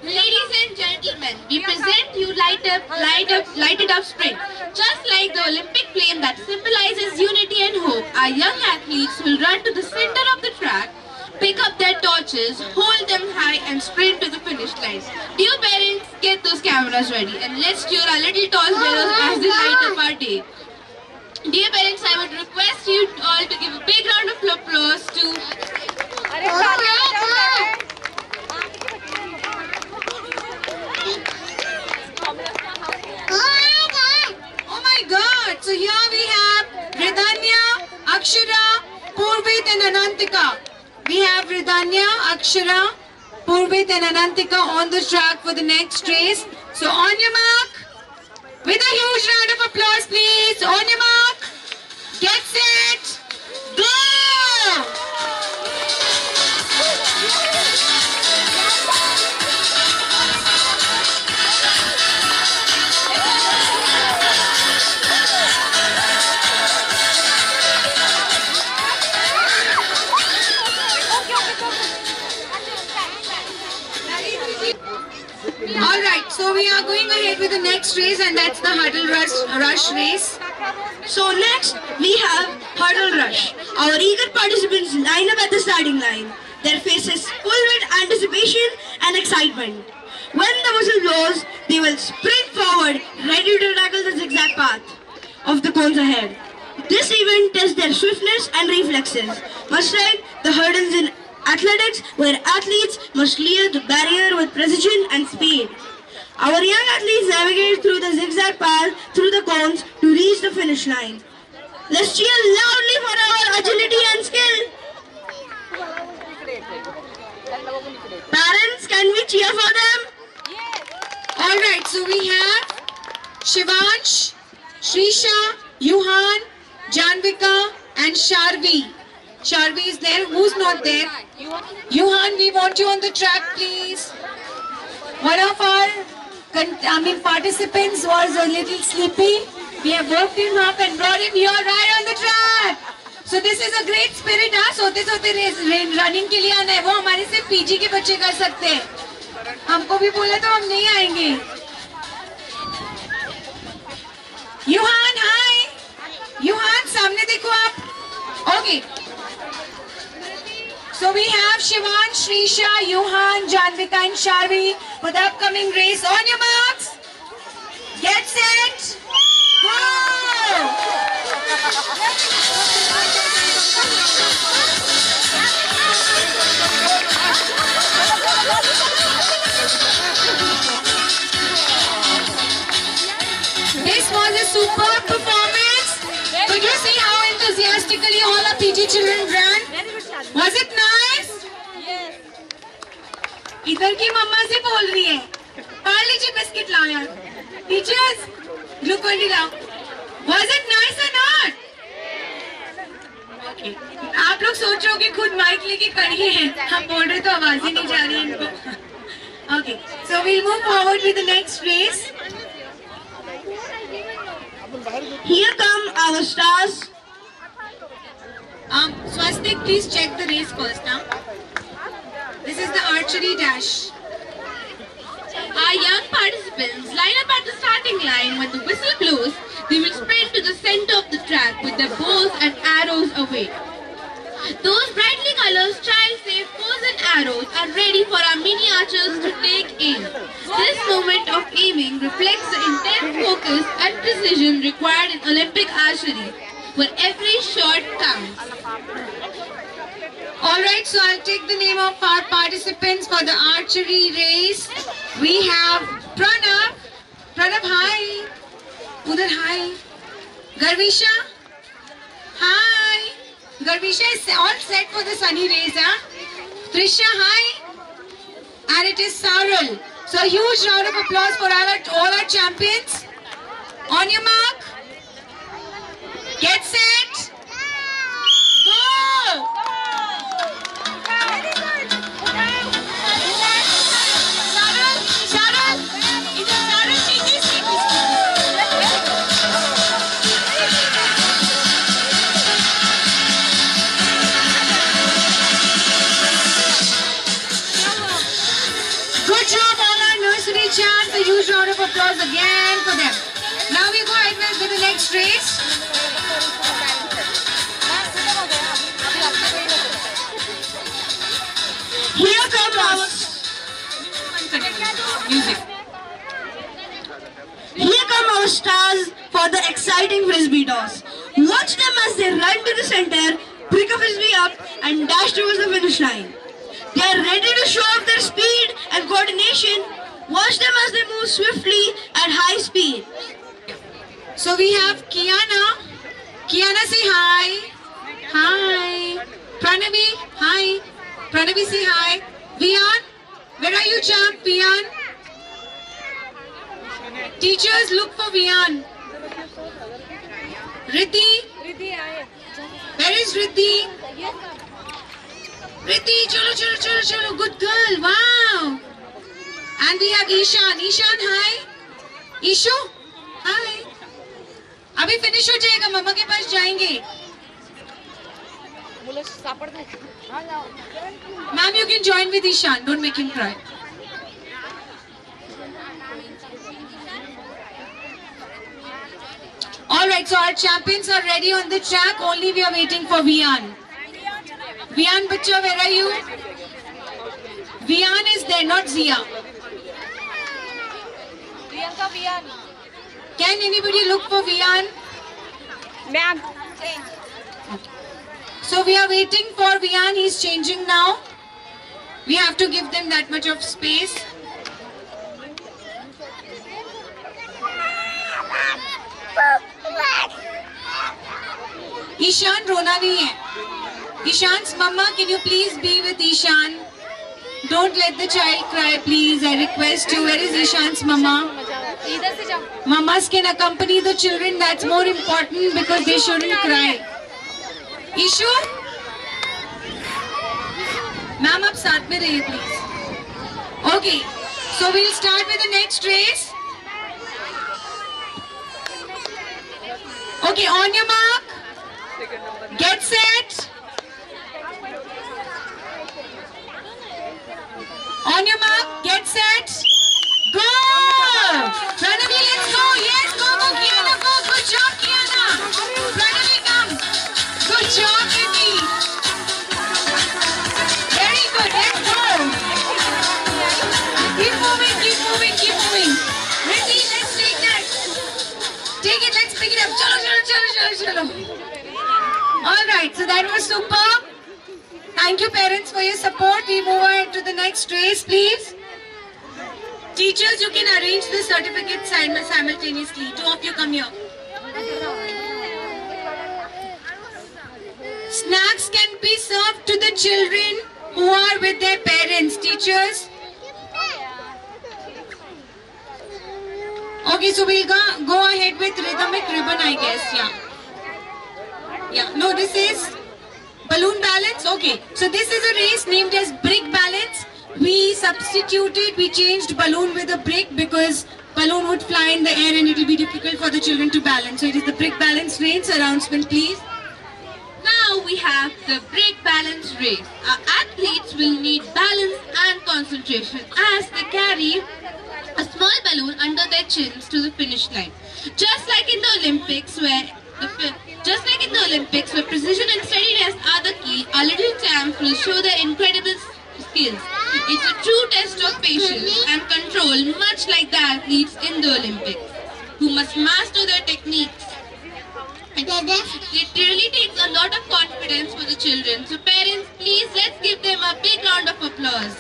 Ladies like the Olympic flame that symbolizes unity and hope, our young athletes will run to the center of the track, pick up their torches, hold them high and sprint to the finish line. Dear parents, get those cameras ready and let's cheer our little torch bearers as they light up our day. Dear parents, I would request you all to give a big round of applause to... Oh my God! So here we have Ridhanya, Akshara, Purvit and Anantika. We have Ridhanya, Akshara, Purvit and Anantika on the track for the next race. So on your mark, with a huge round of applause please. On your mark, get set, go! Alright, so we are going ahead with the next race and that's the hurdle rush race. So next, we have hurdle rush. Our eager participants line up at the starting line. Their faces full with anticipation and excitement. When the whistle blows, they will sprint forward, ready to tackle the zigzag path of the cones ahead. This event tests their swiftness and reflexes, much like the hurdles in athletics, where athletes must clear the barrier with precision and speed. Our young athletes navigate through the zigzag path through the cones to reach the finish line. Let's cheer loudly for our agility and skill. Parents, can we cheer for them? Alright, so we have Shivansh, Shrisha, Yuhan, Janvika and Sharvi. Sharvi is there. Who's not there? Yuhan, we want you on the track, please. One of our participants was a little sleepy. We have worked him up and brought him here right on the track. So this is a great spirit. सोते सोते running के लिए आना है. वो हमारे से PG के बच्चे कर सकते हैं. हमको भी बोला तो हम नहीं आएंगे. Yuhan, hi. Yuhan, सामने देखो आप. Okay. So we have Shivan, Shrisha, Yuhan, Janvika and Sharvi for the upcoming race. On your marks, get set, go! This was a superb performance. Could you see how enthusiastically all our PG children ran? Was it nice? Yes. इधर की मम्मा से बोल रही है. पार्ले जी biscuit लाओ यार. Teachers, Glucon D लाओ. Was it nice or not? Okay. आप लोग सोच रहे हो कि खुद माइक लेके खड़ी हैं. हम बोल रहे तो आवाज ही नहीं जा रही है इनको. Okay. So we'll move forward with the next race. Here come our stars. Swastik, please check the race first now. This is the archery dash. Our young participants line up at the starting line. When the whistle blows, they will sprint to the center of the track with their bows and arrows away. Those brightly colored child-safe bows and arrows are ready for our mini archers to take aim. This moment of aiming reflects the intense focus and precision required in Olympic archery, where every shot counts. Alright, so I'll take the name of our participants for the archery race. We have Pranav. Pranav, hi. Udhar, hi. Garvisha. Hi. Garvisha is all set for the sunny race, huh? Trisha, hi. And it is Sarul. So a huge round of applause for all our champions. On your mark. Get set. Go! Good job all our nursery champs. A huge round of applause again for them. Now we go ahead with the next next race. Here come our Music. Here come our stars for the exciting frisbee toss. Watch them as they run to the center, pick a frisbee up and dash towards the finish line. They are ready to show off their speed and coordination. Watch them as they move swiftly at high speed. So we have Kiana. Kiana, say hi. Hi. Pranavi, hi. Pranavi, say hi. Vian, where are you, champ? Vian. Teachers, look for Vian. Riddhi. Where is Riddhi? Riddhi, chalo. Good girl. Wow. And we have Ishan. Ishan, hi. Ishu, hi. अभी finish हो जाएगा, मम्मा के पास जाएंगे. Ma'am, you can join with Ishan. Don't make him cry. All right, so our champions are ready on the track. Only we are waiting for Vian. Vian, bachcha, where are you? Vian is there, not Zia. Can anybody look for Vian? Ma'am. So we are waiting for Vian. He's changing now. We have to give them that much of space. Ishan, rona nahi hai. Ishan's mama, can you please be with Ishan? Don't let the child cry, please. I request you. Where is Ishan's mama? Mamas can accompany the children. That's more important because they shouldn't cry. Ishu? Ma'am, आप साथ में रहिए, please. Okay. So we'll start with the next race. Okay, on your mark. Get set. On your mark, get set. Go! Pranavi, let's go. Yes, go, Kiana, go. Good job, Kiana. Pranavi, come. Good job, Riddhi. Very good, let's go. Keep moving. Riddhi, let's take that. Take it, let's pick it up. Chalo. Alright, so that was super. Thank you, parents, for your support. We move ahead to the next race, please. Teachers, you can arrange the certificates simultaneously. Two of you come here. Snacks can be served to the children who are with their parents. Teachers. Okay, so we'll go ahead with rhythmic ribbon, I guess. Yeah. No, this is balloon balance. Okay, so this is a race named as brick balance. We changed balloon with a brick because balloon would fly in the air and it will be difficult for the children to balance. So it is the brick balance race. Announcement, please. Now we have the brick balance race. Our athletes will need balance and concentration as they carry a small balloon under their chins to the finish line. Just like in the Olympics where precision and steadiness are the key, our little champs will show their incredible skills. It's a true test of patience and control, much like the athletes in the Olympics, who must master their techniques. It really takes a lot of confidence for the children. So parents, please let's give them a big round of applause.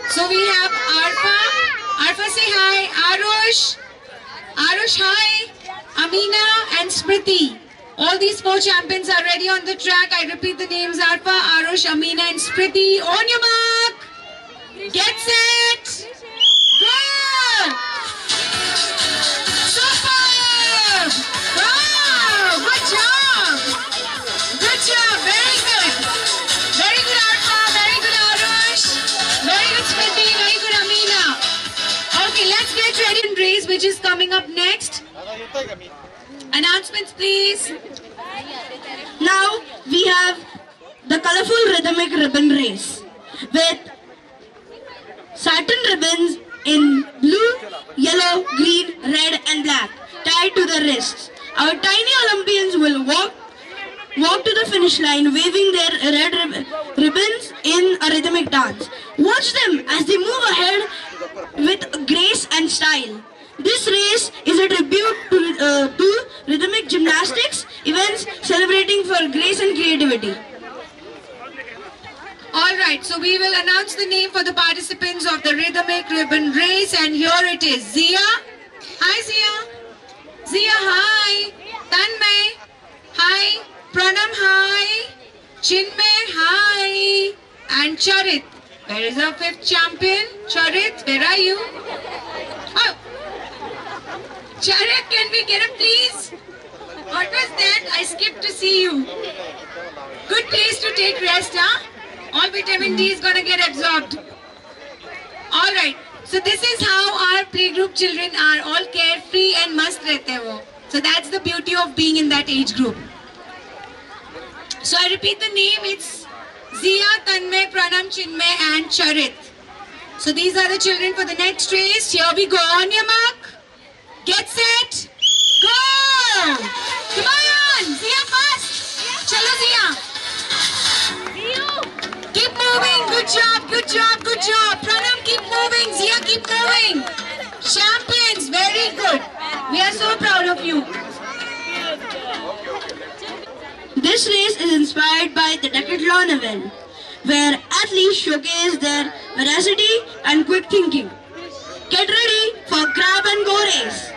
So we have Arfa. Arfa, say hi. Arush, hi. Amina and Smriti. All these four champions are ready on the track. I repeat the names: Arfa, Arush, Amina and Smriti. On your mark. Get set. Go. Superb. Wow. Good job. Very good. Very good, Arfa. Very good, Arush. Very good, Smriti. Very good, Amina. Okay, let's get ready and race, which is coming up next. Announcements, please. Now we have the colorful rhythmic ribbon race with satin ribbons in blue, yellow, green, red and black. their wrists. Our tiny Olympians will walk to the finish line waving their red ribbons in a rhythmic dance. Watch them as they move ahead with grace and style. This race is a tribute to rhythmic gymnastics events celebrating for grace and creativity. Alright, so we will announce the name for the participants of the rhythmic ribbon race, and here it is. Zia. Hi Zia. Zia, hi. Tanmay. Hi. Pranam, hi. Chinmay, hi. And Charit. Where is our fifth champion? Charit, where are you? Oh. Charit, can we get up please? What was that? I skipped to see you. Good place to take rest, huh? All vitamin D is gonna get absorbed. Alright, so this is how our playgroup children are, all carefree and mast rehte ho. So that's the beauty of being in that age group. So I repeat the name, it's Zia, Tanmay, Pranam, Chinmay and Charit. So these are the children for the next race. Here we go. On your mark. Get set. Go! Come on! Zia fast! Chalo Zia! Keep moving. Good job, good job, good job. Pranam, keep moving. Zia, keep moving. Champions, very good. We are so proud of you. This race is inspired by the decathlon event, where athletes showcase their veracity and quick thinking. Get ready for grab and go race.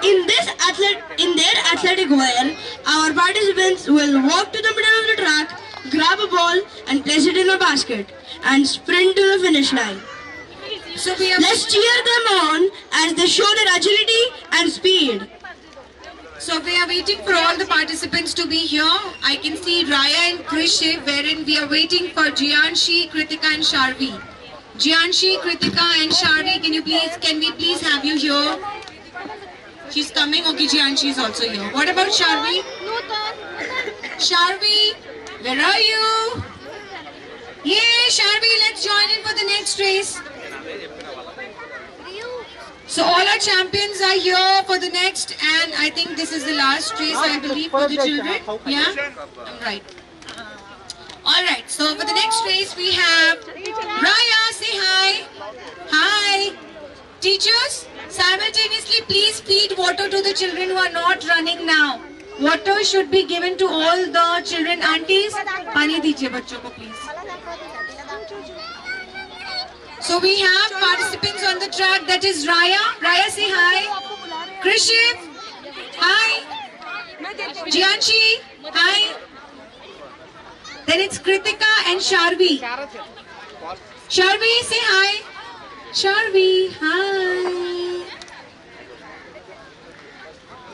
In their athletic wear, our participants will walk to the middle of the track, grab a ball and place it in a basket and sprint to the finish line. So we are Let's cheer them on as they show their agility and speed. So we are waiting for all the participants to be here. I can see Raya and Krishiv, wherein we are waiting for Jianshi, Kritika and Sharvi. Jianshi, Kritika and Sharvi, can we please have you here? She's coming. Okay, Jianshi is also here. What about Sharvi? Sharvi, where are you? Yay, Sharvi, let's join in for the next race. So all our champions are here for the next, and I think this is the last race, I believe, for the children. Yeah? I'm right. Alright, so for the next race we have Raya, say hi. Hi. Teachers, simultaneously please feed water to the children who are not running now. Water should be given to all the children. Aunties, pani dijiye bachcho ko please. So we have participants on the track, that is Raya. Raya, say hi. Krishiv, hi. Jianshi, hi. Then it's Kritika and Sharvi. Sharvi, say hi. Sharvi, hi.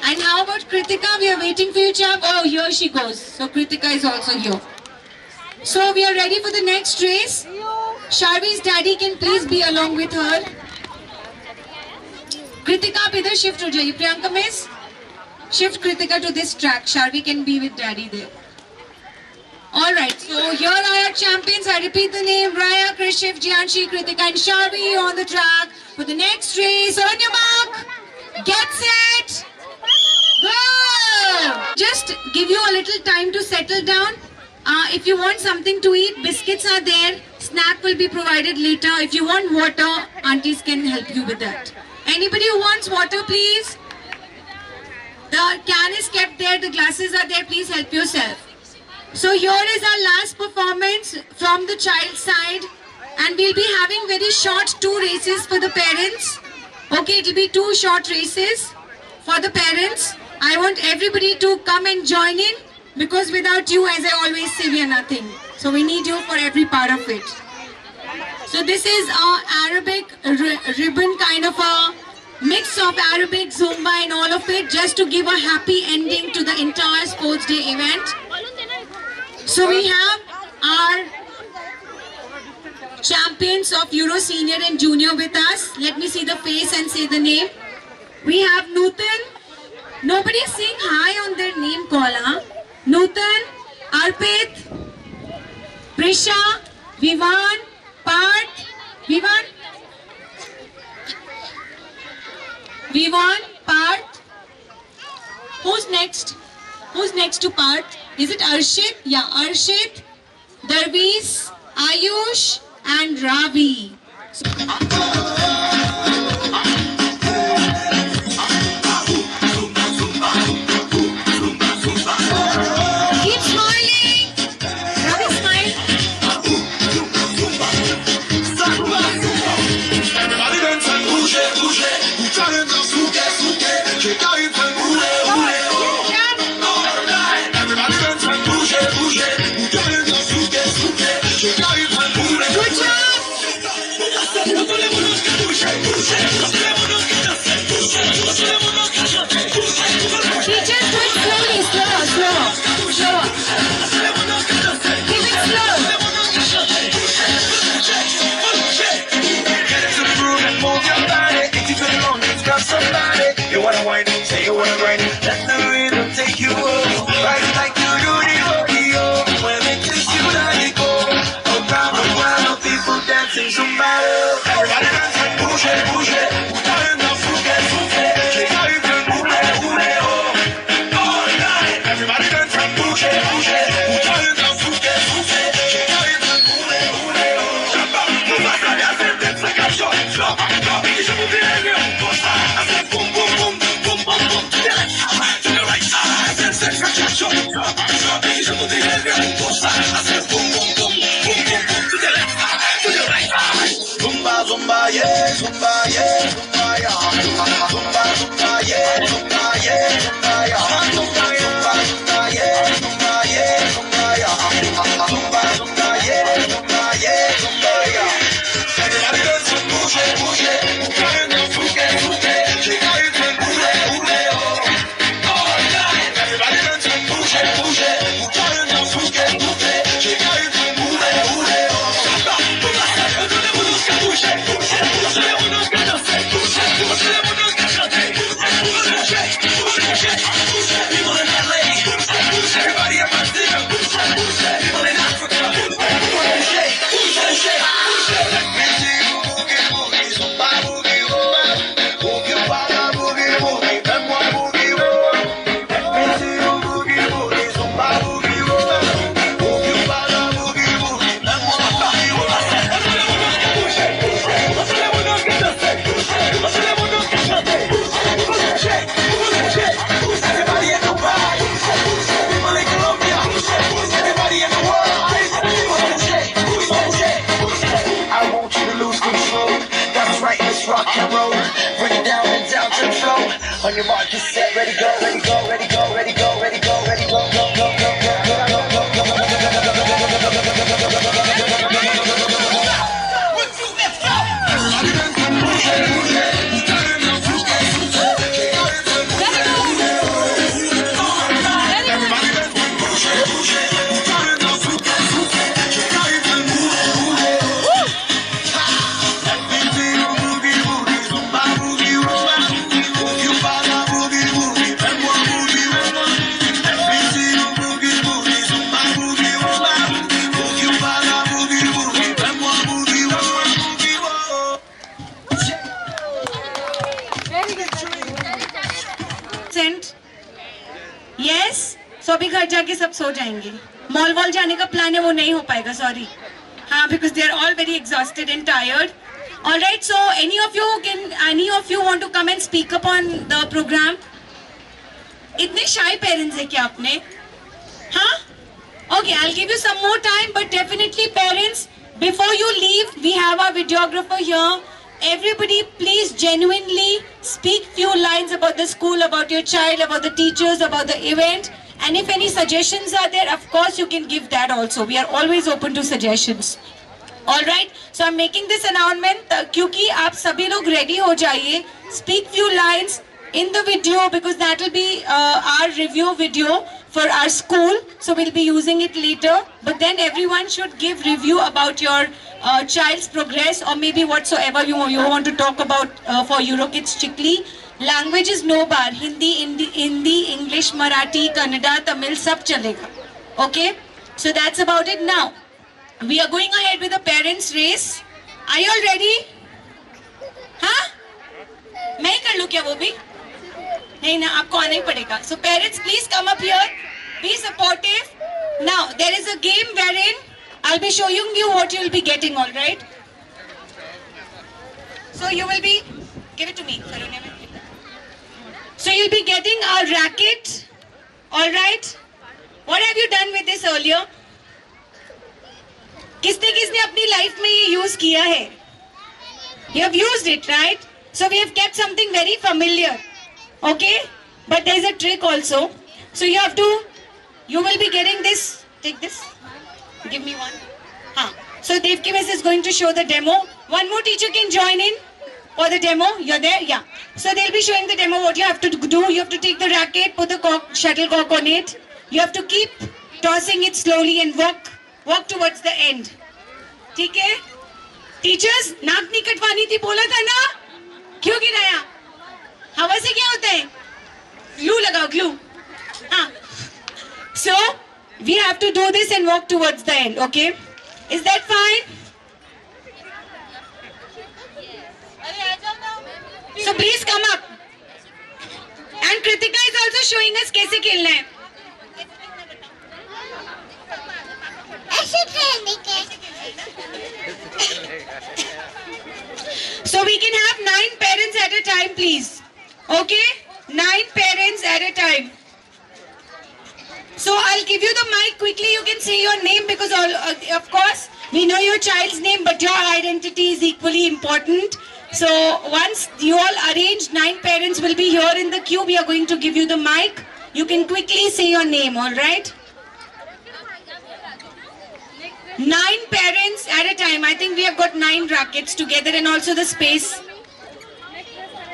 And how about Kritika? We are waiting for you, chap. Oh, here she goes. So Kritika is also here. So we are ready for the next race. Sharvi's daddy can please be along with her. Kritika, आप इधर shift हो जाइए. Priyanka miss, shift Kritika to this track. Sharvi can be with daddy there. Alright, so here are our champions. I repeat the name: Raya, Krishiv, Jianshi, Kritika and Sharvi on the track for the next race. On your mark, get set, go! Just give you a little time to settle down. If you want something to eat, biscuits are there. Snack will be provided later. If you want water, aunties can help you with that. Anybody who wants water, please? The can is kept there. The glasses are there. Please help yourself. So here is our last performance from the child side. And we'll be having very short 2 races for the parents. Okay, it will be 2 short races for the parents. I want everybody to come and join in. Because without you, as I always say, we are nothing. So we need you for every part of it. So this is our Arabic ribbon, kind of a mix of Arabic, Zumba and all of it, just to give a happy ending to the entire sports day event. So we have our champions of Euro Senior and Junior with us. Let me see the face and say the name. We have Nutan. Nobody is saying hi on their name call, huh? Nutan, Arpit, Prisha, Vivan, Parth, Vivan, Parth, Who's next? Who's next to Parth? Is it Arshit? Yeah, Arshit, Darvis, Ayush, and Ravi. Keep smiling. Ravi, smile. Everybody dance and bouge, bouge. Ou t'as un souke, souke. J'ai qu'à une fin boule, boule, oh. Alright. Everybody dance and bouge, bouge. Ou t'as un souke, souke. J'ai qu'à une fin boule. Good job. Teachers, do it slowly, slower, slower, slower. Keep it slow. Get into the groove and move your body. If you feel alone, it's got somebody. You wanna whine, say you wanna grind. Let the rhythm take you home. Ride like you do the rodeo. When it takes you let it go. Oh, grab a while, people dancing Zumba. Everybody dance and bouge, bouge. Ou t'as un souke, souke. J'ai qu'à une fin boule, boule, oh. All night. Everybody dance and bouge, bouge. Ou t'as un souke, souke. J'ai qu'à une fin boule, boule, oh. Jump up, move up, ready, I said that's like a shot. Drop, drop, et je vous dirai mieux. Push that, I said boom, boom, boom, boom, boom, boom. To the left side, to the right side. I said that's like a shot. Drop, drop, et je vous dirai mieux. Push that, I said boom, boom, boom, boom, boom, boom. To the left side, to the right side. Zumba, zumba, yeah, zumba, yeah, zumba, yeah. Zumba, zumba, yeah, zumba, yeah, zumba, yeah. Zumba, zumba, zumba, yeah, zumba, yeah, zumba, yeah. Zumba, zumba, yeah, zumba, yeah, zumba, yeah. Everybody dance and bouge, bouge. Ou t'as un souke, souke. J'ai qu'à une fin boule, boule, oh. All night. Everybody dance and bouge, bouge. Ou t'as un souke, souke. J'ai qu'à une fin boule, boule, oh. Samba, boula, tout le monde qui bouge, bouge. Tout le monde qui danse, bouge. Tout le monde qui chante, bouge, bouge, bouge. People in LA, bouge. Everybody in Brazil, bouge, bouge. People in Africa, bouge, bouge, bouge. Let me see you boogie, boogie, zumba, boogie, zumba. Boogie, bala, boogie, boogie, fais-moi boogie, boogie. Let me see you boogie, boogie, zumba, boogie, zumba. Boogie, bala, boogie, boogie, fais-moi boogie, boogie. Everybody in Dubai, people in Colombia, everybody in the world. I want you to lose control. That's right, let's rock and roll. Bring it down and down to the flow. On your mark, get set, ready, go, ready, go, ready, go, ready, go, ready, go, ready, go, go, go, go, go, go, go, go, go, go, Yes, so अभी घर जाके सब सो जाएंगे. Mall wall जाने का plan है वो नहीं हो पाएगा, सॉरी. हाँ, because they are all very exhausted and tired. All right, so any of you want to come and speak up on the program? इतने shy parents है क्या आपने? हाँ? Okay, I'll give you some more time, but definitely parents, before you leave, we have our videographer here. Everybody, please genuinely speak few lines about the school, about your child, about the teachers, about the event. And if any suggestions are there, of course you can give that also. We are always open to suggestions. All right. So I'm making this announcement क्योंकि आप सभी लोग ready हो जाइए. Speak few lines in the video because that will be our review video for our school. So we'll be using it later. But then everyone should give review about your child's progress or maybe whatsoever you want to talk about for Eurokids Chikli. Language is no bar. Hindi, English, Marathi, Kannada, Tamil, sab chalega. Okay? So that's about it now. We are going ahead with the parents race. Are you all ready? हाँ? मैं कर लूँ क्या वो भी? नहीं ना, आपको आना ही पड़ेगा. So parents, please come up here. Be supportive. Now there is a game wherein I'll be showing you what you will be getting. All right. So you will be. Give it to me. So you'll be getting a racket. All right. What have you done with this earlier? किसने किसने अपनी life में ये use किया है? You have used it, right? So we have kept something very familiar. Okay? But there is a trick also. So you will be getting this. Take this. Give me one. So Devki Miss is going to show the demo. One more teacher can join in for the demo. You're there? Yeah. So they'll be showing the demo. What you have to do, you have to take the racket, put the shuttlecock on it. You have to keep tossing it slowly and walk towards the end. ठीक है? Teachers, नाक नहीं कटवानी थी, बोला था ना? क्यों गिराया? हवा से क्या होता है? Glue लगाओ, glue. So we have to do this and walk towards the end. Okay? Is that fine? So please come up. And Kritika is also showing us कैसे खेलना है. So we can have 9 parents at a time, please. Okay? 9 parents at a time. So I'll give you the mic quickly. You can say your name because of course we know your child's name, but your identity is equally important. So once you all arrange, 9 parents will be here in the queue. We are going to give you the mic. You can quickly say your name, all right? 9 parents at a time. I think we have got 9 rackets together and also the space.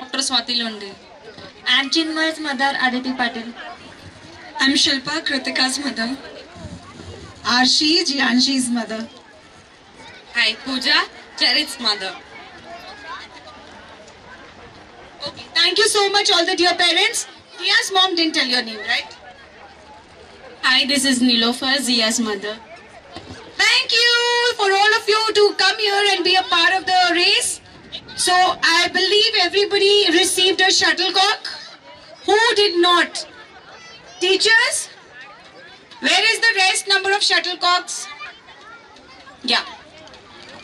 Dr. Swati Lunde. I'm Chinmay's mother, Aditi Patil. I'm Shilpa, Kritika's mother. Arshi, Jianshi's mother. Hi, Pooja, Charit's mother. Okay, thank you so much, all the dear parents. Tia's mom didn't tell your name, right? Hi, this is Nilofer, Zia's mother. Thank you for all of you to come here and be a part of the race. So I believe everybody received a shuttlecock. Who did not? Teachers? Where is the rest number of shuttlecocks? Yeah.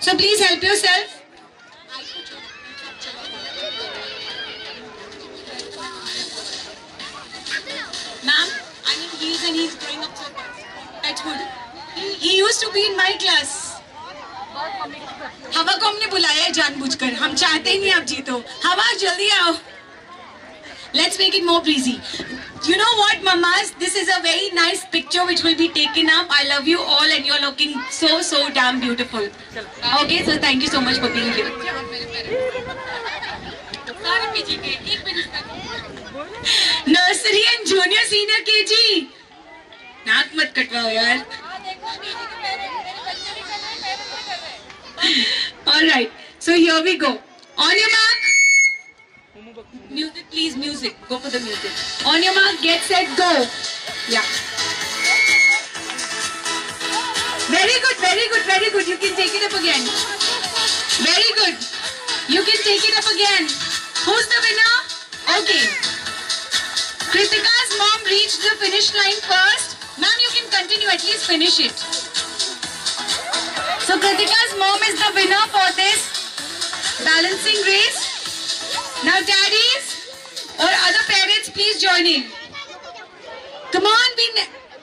So please help yourself. Ma'am, I mean he's growing up so fast. That's good. He used to be in my class. हवा को हमने बुलाया है जानबूझकर. हम चाहते ही नहीं आप जीतो. हवा जल्दी आओ. Let's make it more breezy. You know what, mamas? This is a very nice picture which will be taken up. I love you all and you're looking so damn beautiful. Okay, so thank you so much for being here. Nursery and junior senior KG. नाक मत कटवाओ यार. All right. So here we go. On your mark. Music, please, music. Go for the music. On your mark, get set, go. Yeah. Very good, very good, very good. You can take it up again. Very good. You can take it up again. Who's the winner? Okay. Kritika's mom reached the finish line first. Ma'am, you can continue, at least finish it. So Kritika's mom is the winner for this balancing race. Now daddies or other parents, please join in. Come on,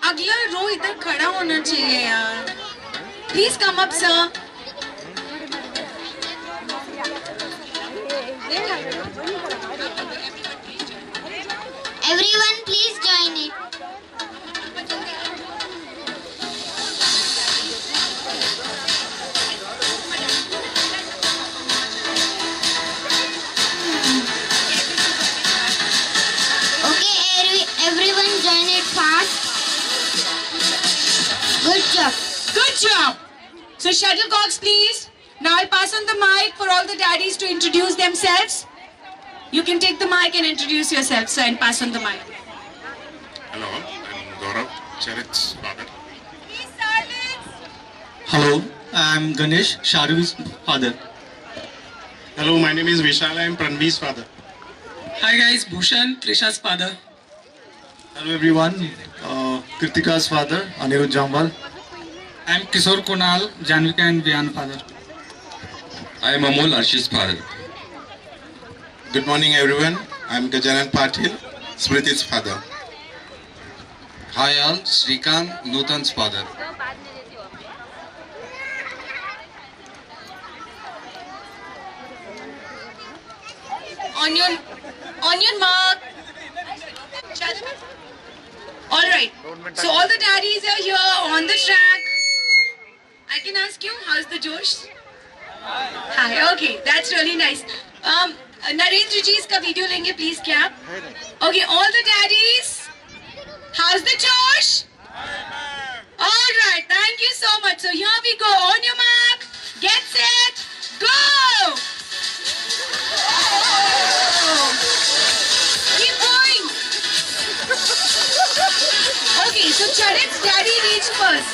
अगला रो इधर खड़ा होना चाहिए यार. Please come up, sir. Everyone, please join in. Everyone join it fast. Good job. Good job. So shuttlecocks, please. Now I'll pass on the mic for all the daddies to introduce themselves. You can take the mic and introduce yourself, sir, and pass on the mic. Hello, I'm Gaurav, Charit's father. Hello, I'm Ganesh, Sharu's father. Hello, my name is Vishal, I'm Pranvee's father. Hi guys, Bhushan, Trisha's father. Hello everyone, Kritika's father, Anirudh Jambal. I'm Kishore Kunal, Janvika and Vian father. I am Amol, Arsh's father. Good morning everyone. I am Gajanan Patil, Smriti's father. Hi all, Srikant, Nutan's father. On your mark. All right. So all the daddies are here on the track. I can ask you, how's the Josh? Hi. Okay, that's really nice. Narendra ji's ka video lenge, please cap. Okay, all the daddies. How's the Josh? All right. Thank you so much. So here we go. On your mark. Get set. Go. Keep going. Okay, so Charit's daddy reached first.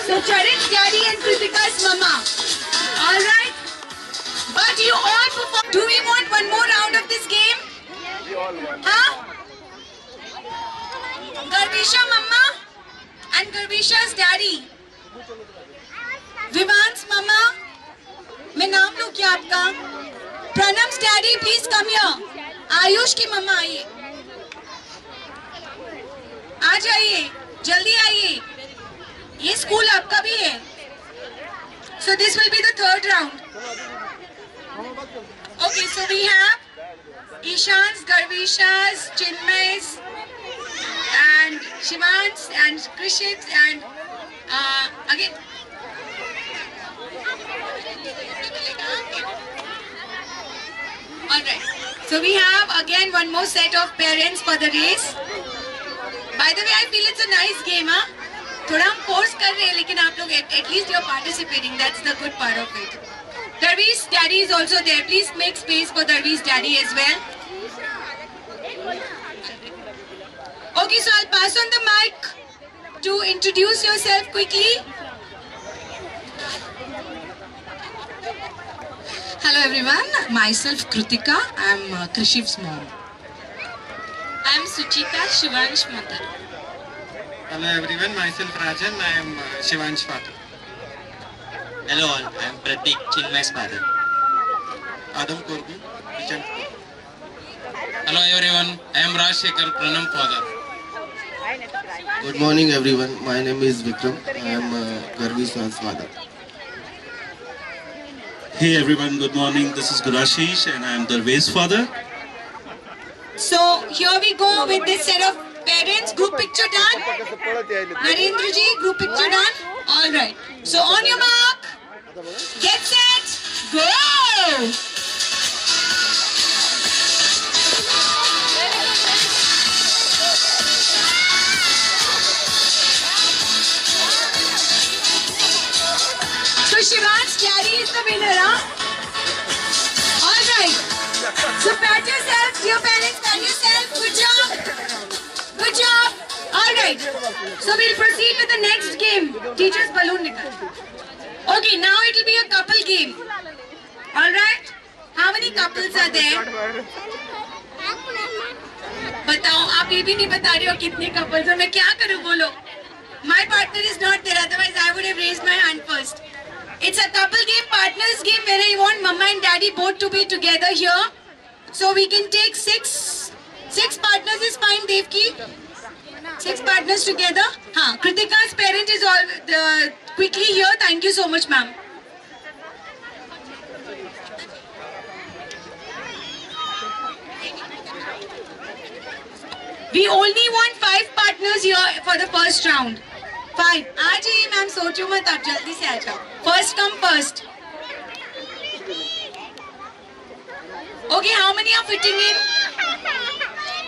So Charit's daddy and Kritika's mama. Alright? But you all perform. Do we want one more round of this game? Huh? Garvisha mama and Garvisha's daddy. Vivan's mama. मैं नाम लूँ क्या आपका? Pranam's daddy, please come here. Ayush की मम्मा आइए. आ जाइए, जल्दी आइए. ये स्कूल आपका भी है. So this will be the third round. Okay, so we have Ishan's, Garvisha's, Chinmay's, and Shivan's, and Krishit's, and again. Alright, so we have again one more set of parents for the race. By the way, I feel it's a nice game, huh? थोड़ा हम force कर रहे हैं, लेकिन आप लोग at least you're participating. That's the good part of it. Darvi's daddy is also there. Please make space for Darvi's daddy as well. Okay, so I'll pass on the mic to introduce yourself quickly. Hello everyone, myself Kritika, I am Krishiv's mom. I am Suchita, Shivan's mother. Hello everyone, myself Rajan, I am Shivan's father. Hello all, I am Pratik, Chinmay's father. Adam Korgu, Vijay. Hello everyone, I am Rajshekhar, Pranam father. Good morning everyone, my name is Vikram, I am Garvisha's father. Hey everyone, good morning. This is Gurashish and I am Darve's father. So here we go with this set of parents. Group picture done. Narendra ji, group picture done. All right. So on your mark, get set, go. So Shivan's daddy is the winner, huh? All right. So pat yourself, dear parents, pat yourself. Good job. Good job. All right. So we'll proceed with the next game. Teacher's balloon nikal. Okay, now it will be a couple game. All right. How many couples are there? बताओ, आप ये भी नहीं बता रहे हो कितने couples हैं. मैं क्या करूँ बोलो? My partner is not there. Otherwise, I would have raised my hand first. It's a couple game, partners game, where I want mama and daddy both to be together here. So we can take six partners is fine, Devki. 6 partners together. Haan, Kritika's parent is all quickly here. Thank you so much, ma'am. We only want 5 partners here for the first round. 5. आ जाइए ma'am, सोचो मत, आप जल्दी से आ जाओ. First come first. Okay, how many are fitting in?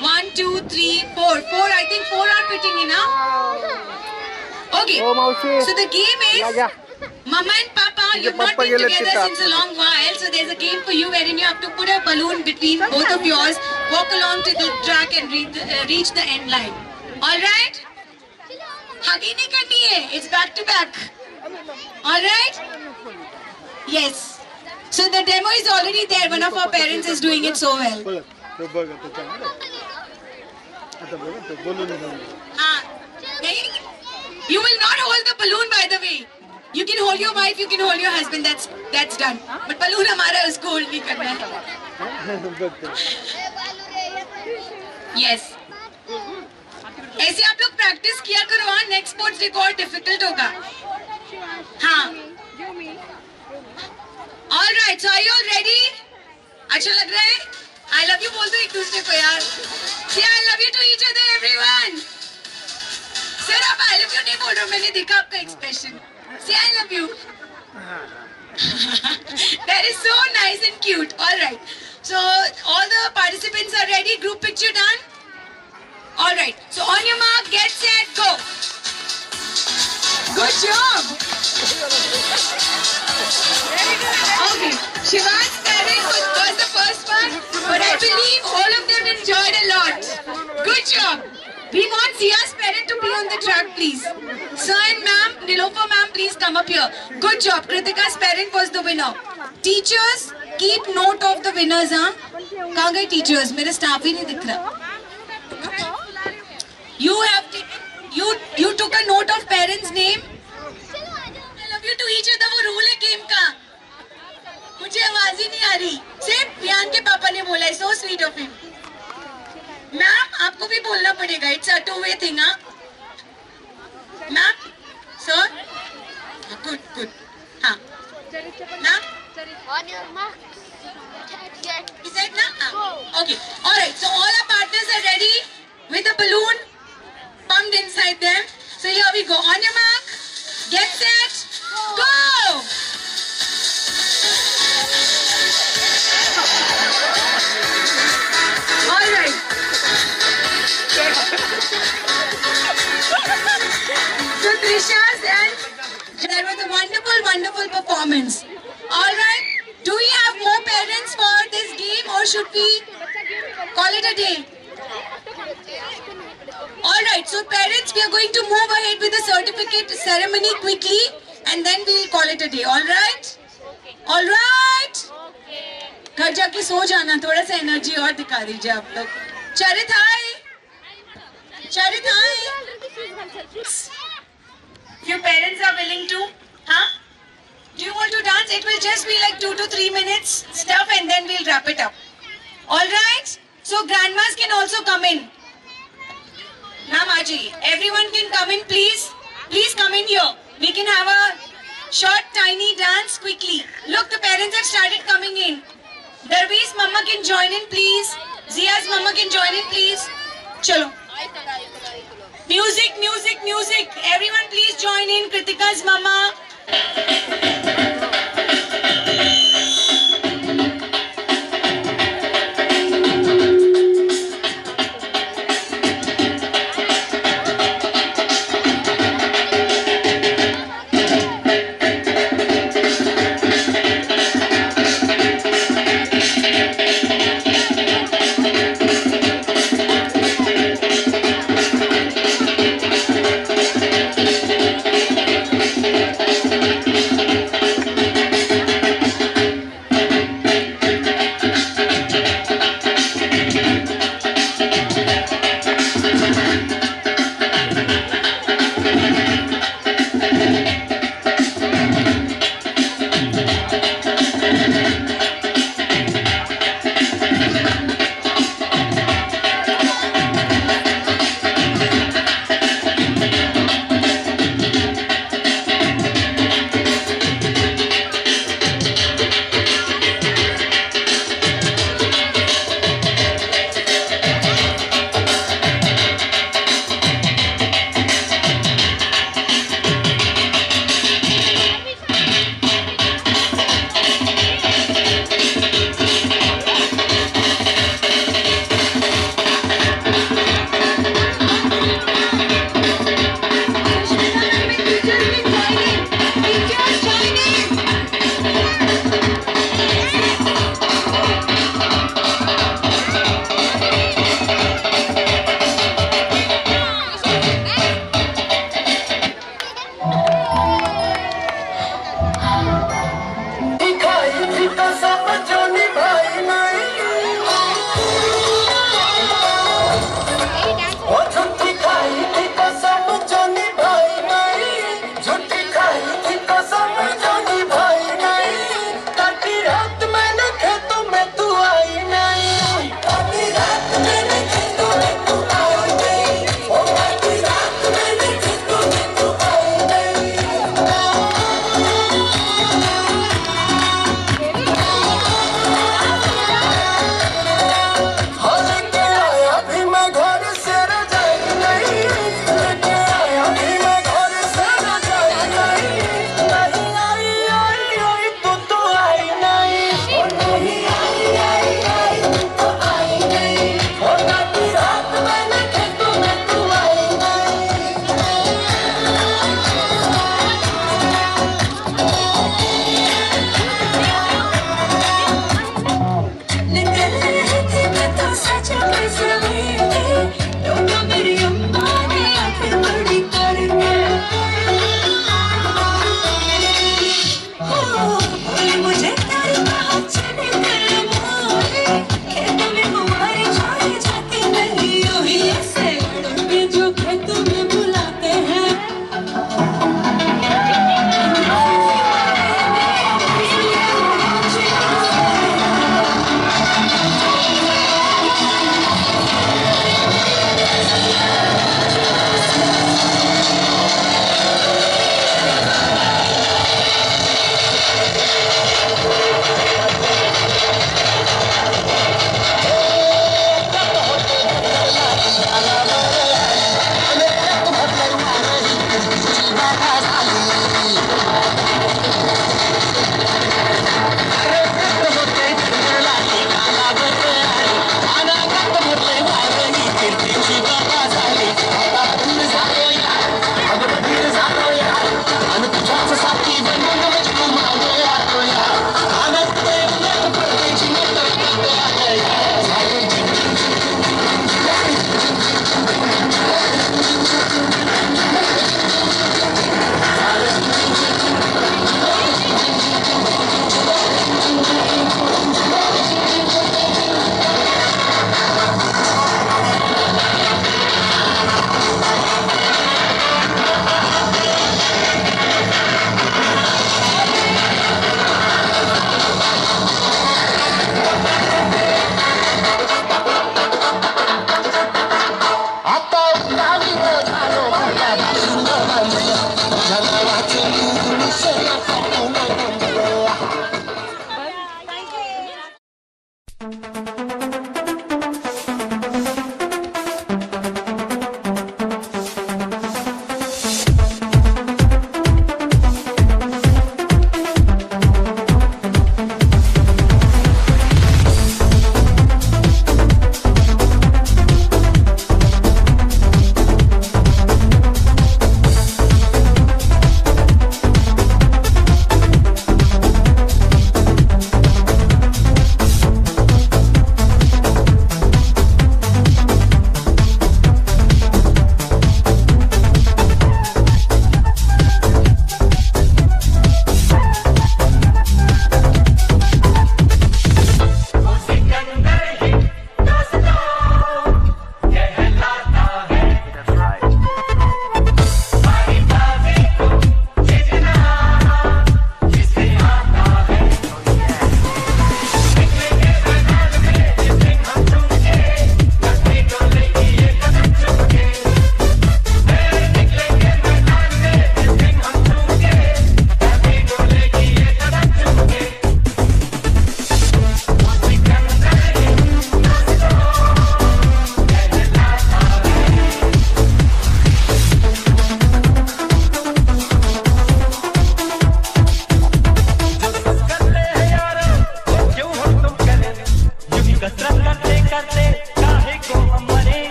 1, 2, 3, 4. 4. I think 4 are fitting in, huh? Okay. So the game is Mama and Papa. You've not been together since a long while, so there's a game for you wherein you have to put a balloon between both of yours, walk along to the track and reach the end line. All right? Hugging nahi karni hai. It's back to back. All right? Yes. So the demo is already there. One of our parents is doing it so well. तो बघ तो चांगलं आता बघ तो बोलून You will not hold the balloon, by the way. You can hold your wife, you can hold your husband. That's done. But balloon हमारा उसको hold नहीं करना है. Yes. ऐसे आप लोग प्रैक्टिस किया करो. हाँ, नेक्स्ट स्पोर्ट्स रिकॉर्ड डिफिकल्ट होगा. हाँ. All right. So are you all ready? अच्छा लग रहा है? I love you बोल दो एक दूसरे को यार. Say I love you to each other, everyone. Sir आप I love you नहीं बोल रहे हो, मैंने देखा आपका expression. Say I love you. That is so nice and cute. All right. So all the participants are ready. Group picture done. All right. So on your mark, get set, go. Good job. Okay. Shivan's parent was the first one, but I believe all of them enjoyed a lot. Good job. We want Zia's parent to be on the track, please. Sir and ma'am, Nilofer ma'am, please come up here. Good job. Kritika's parent was the winner. Teachers, keep note of the winners, huh? कहाँ गए teachers? मेरे staff ही नहीं दिख रहा. You have you took a note of parents' name. I love you to each other. वो rule है game का. मुझे आवाज ही नहीं आ रही. सिर्फ प्रियान के पापा ने बोला है. So sweet of him. Ma'am आपको भी बोलना पड़ेगा. It's a two way thing. हाँ मैम सर गुड गुड. हाँ ma'am is that na? Okay. All right. So all our partners are ready with a balloon pumped inside them. So here we go. On your mark, get set, go. All right. So Trisha's and there was a wonderful performance. All right. Do we have more parents for this game or should we call it a day? All right. So parents, we are going to move ahead with the certificate ceremony quickly and then we'll call it a day. All right? All right. घर जाके सो जाना. थोड़ा सा energy और दिखा दीजिए आप लोग. Charit, hi. Charit, hi. Few parents are willing to, huh? Do you want to dance? It will just be like 2 to 3 minutes stuff and then we'll wrap it up. All right? So grandmas can also come in. Ma'am, Aji, everyone can come in, please. Please come in here. We can have a short, tiny dance quickly. Look, the parents have started coming in. Darvi's mama can join in, please. Zia's mama can join in, please. Chalo. Music, music, music. Everyone please join in. Kritika's mama.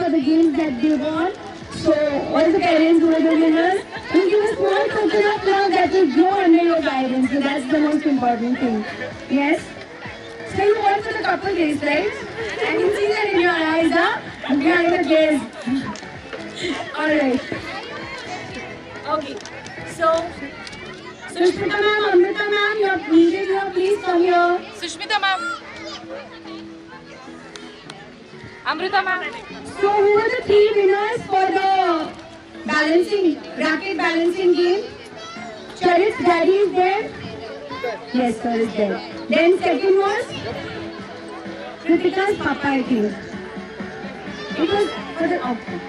for the games that they won. So all the parents who are the winners, you give a small token of love that will grow under your guidance. So that's the most important thing. Yes? So you won for the couple days, right? I can see that in your eyes, huh? Behind the gaze. Alright. Okay. So Sushmita ma'am, Amrita ma'am, you are needed here. Please come here. Sushmita ma'am. Amrita ma'am. So who were the 3 winners for the racket balancing game? Charit's daddy is there? Yes, sir is there. Then second was Kritika's papa, I think. It was for the option.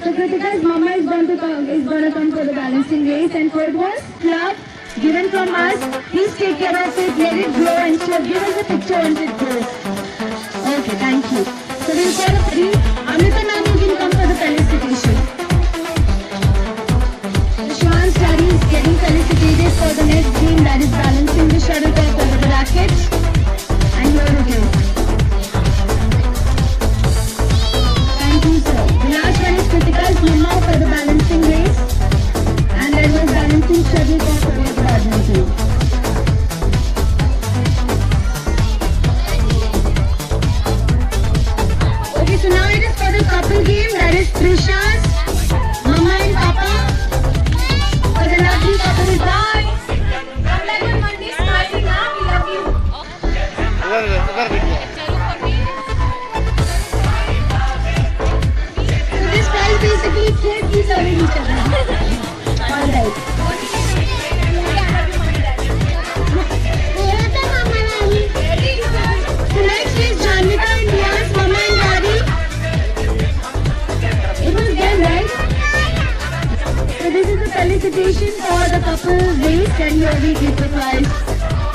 So Kritika's mama is going to come for the balancing race, and third was club given from us. Please take care of it, let it grow, and she'll give us a picture once it grows. Okay, thank you. So we'll call a three. Amrita ma'am, you can come for the felicitation. Shwan's daddy is getting felicitated for the next game, that is balancing the shuttlecock over the racket. And here it is. Thank you, sir. The last one is Kritika's mama for the balancing race. And then was balancing shuttlecock over the badminton. So now it is for the couple game, that is Trisha's mama and papa. For the lovely couple, bye. I'm like on Monday smiling now, we love you. So this prize basically kids is serving each other. Alright. So next is Janvika and Riya's mama and daddy. So this is a felicitation for the couple race, and here we give the prize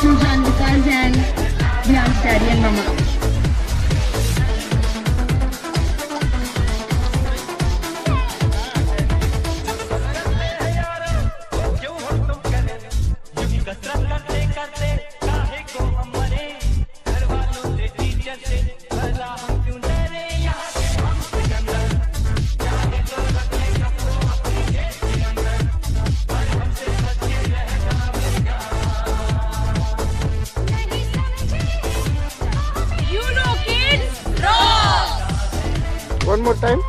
to Janvika's and Dhyan's daddy and mama. One more time.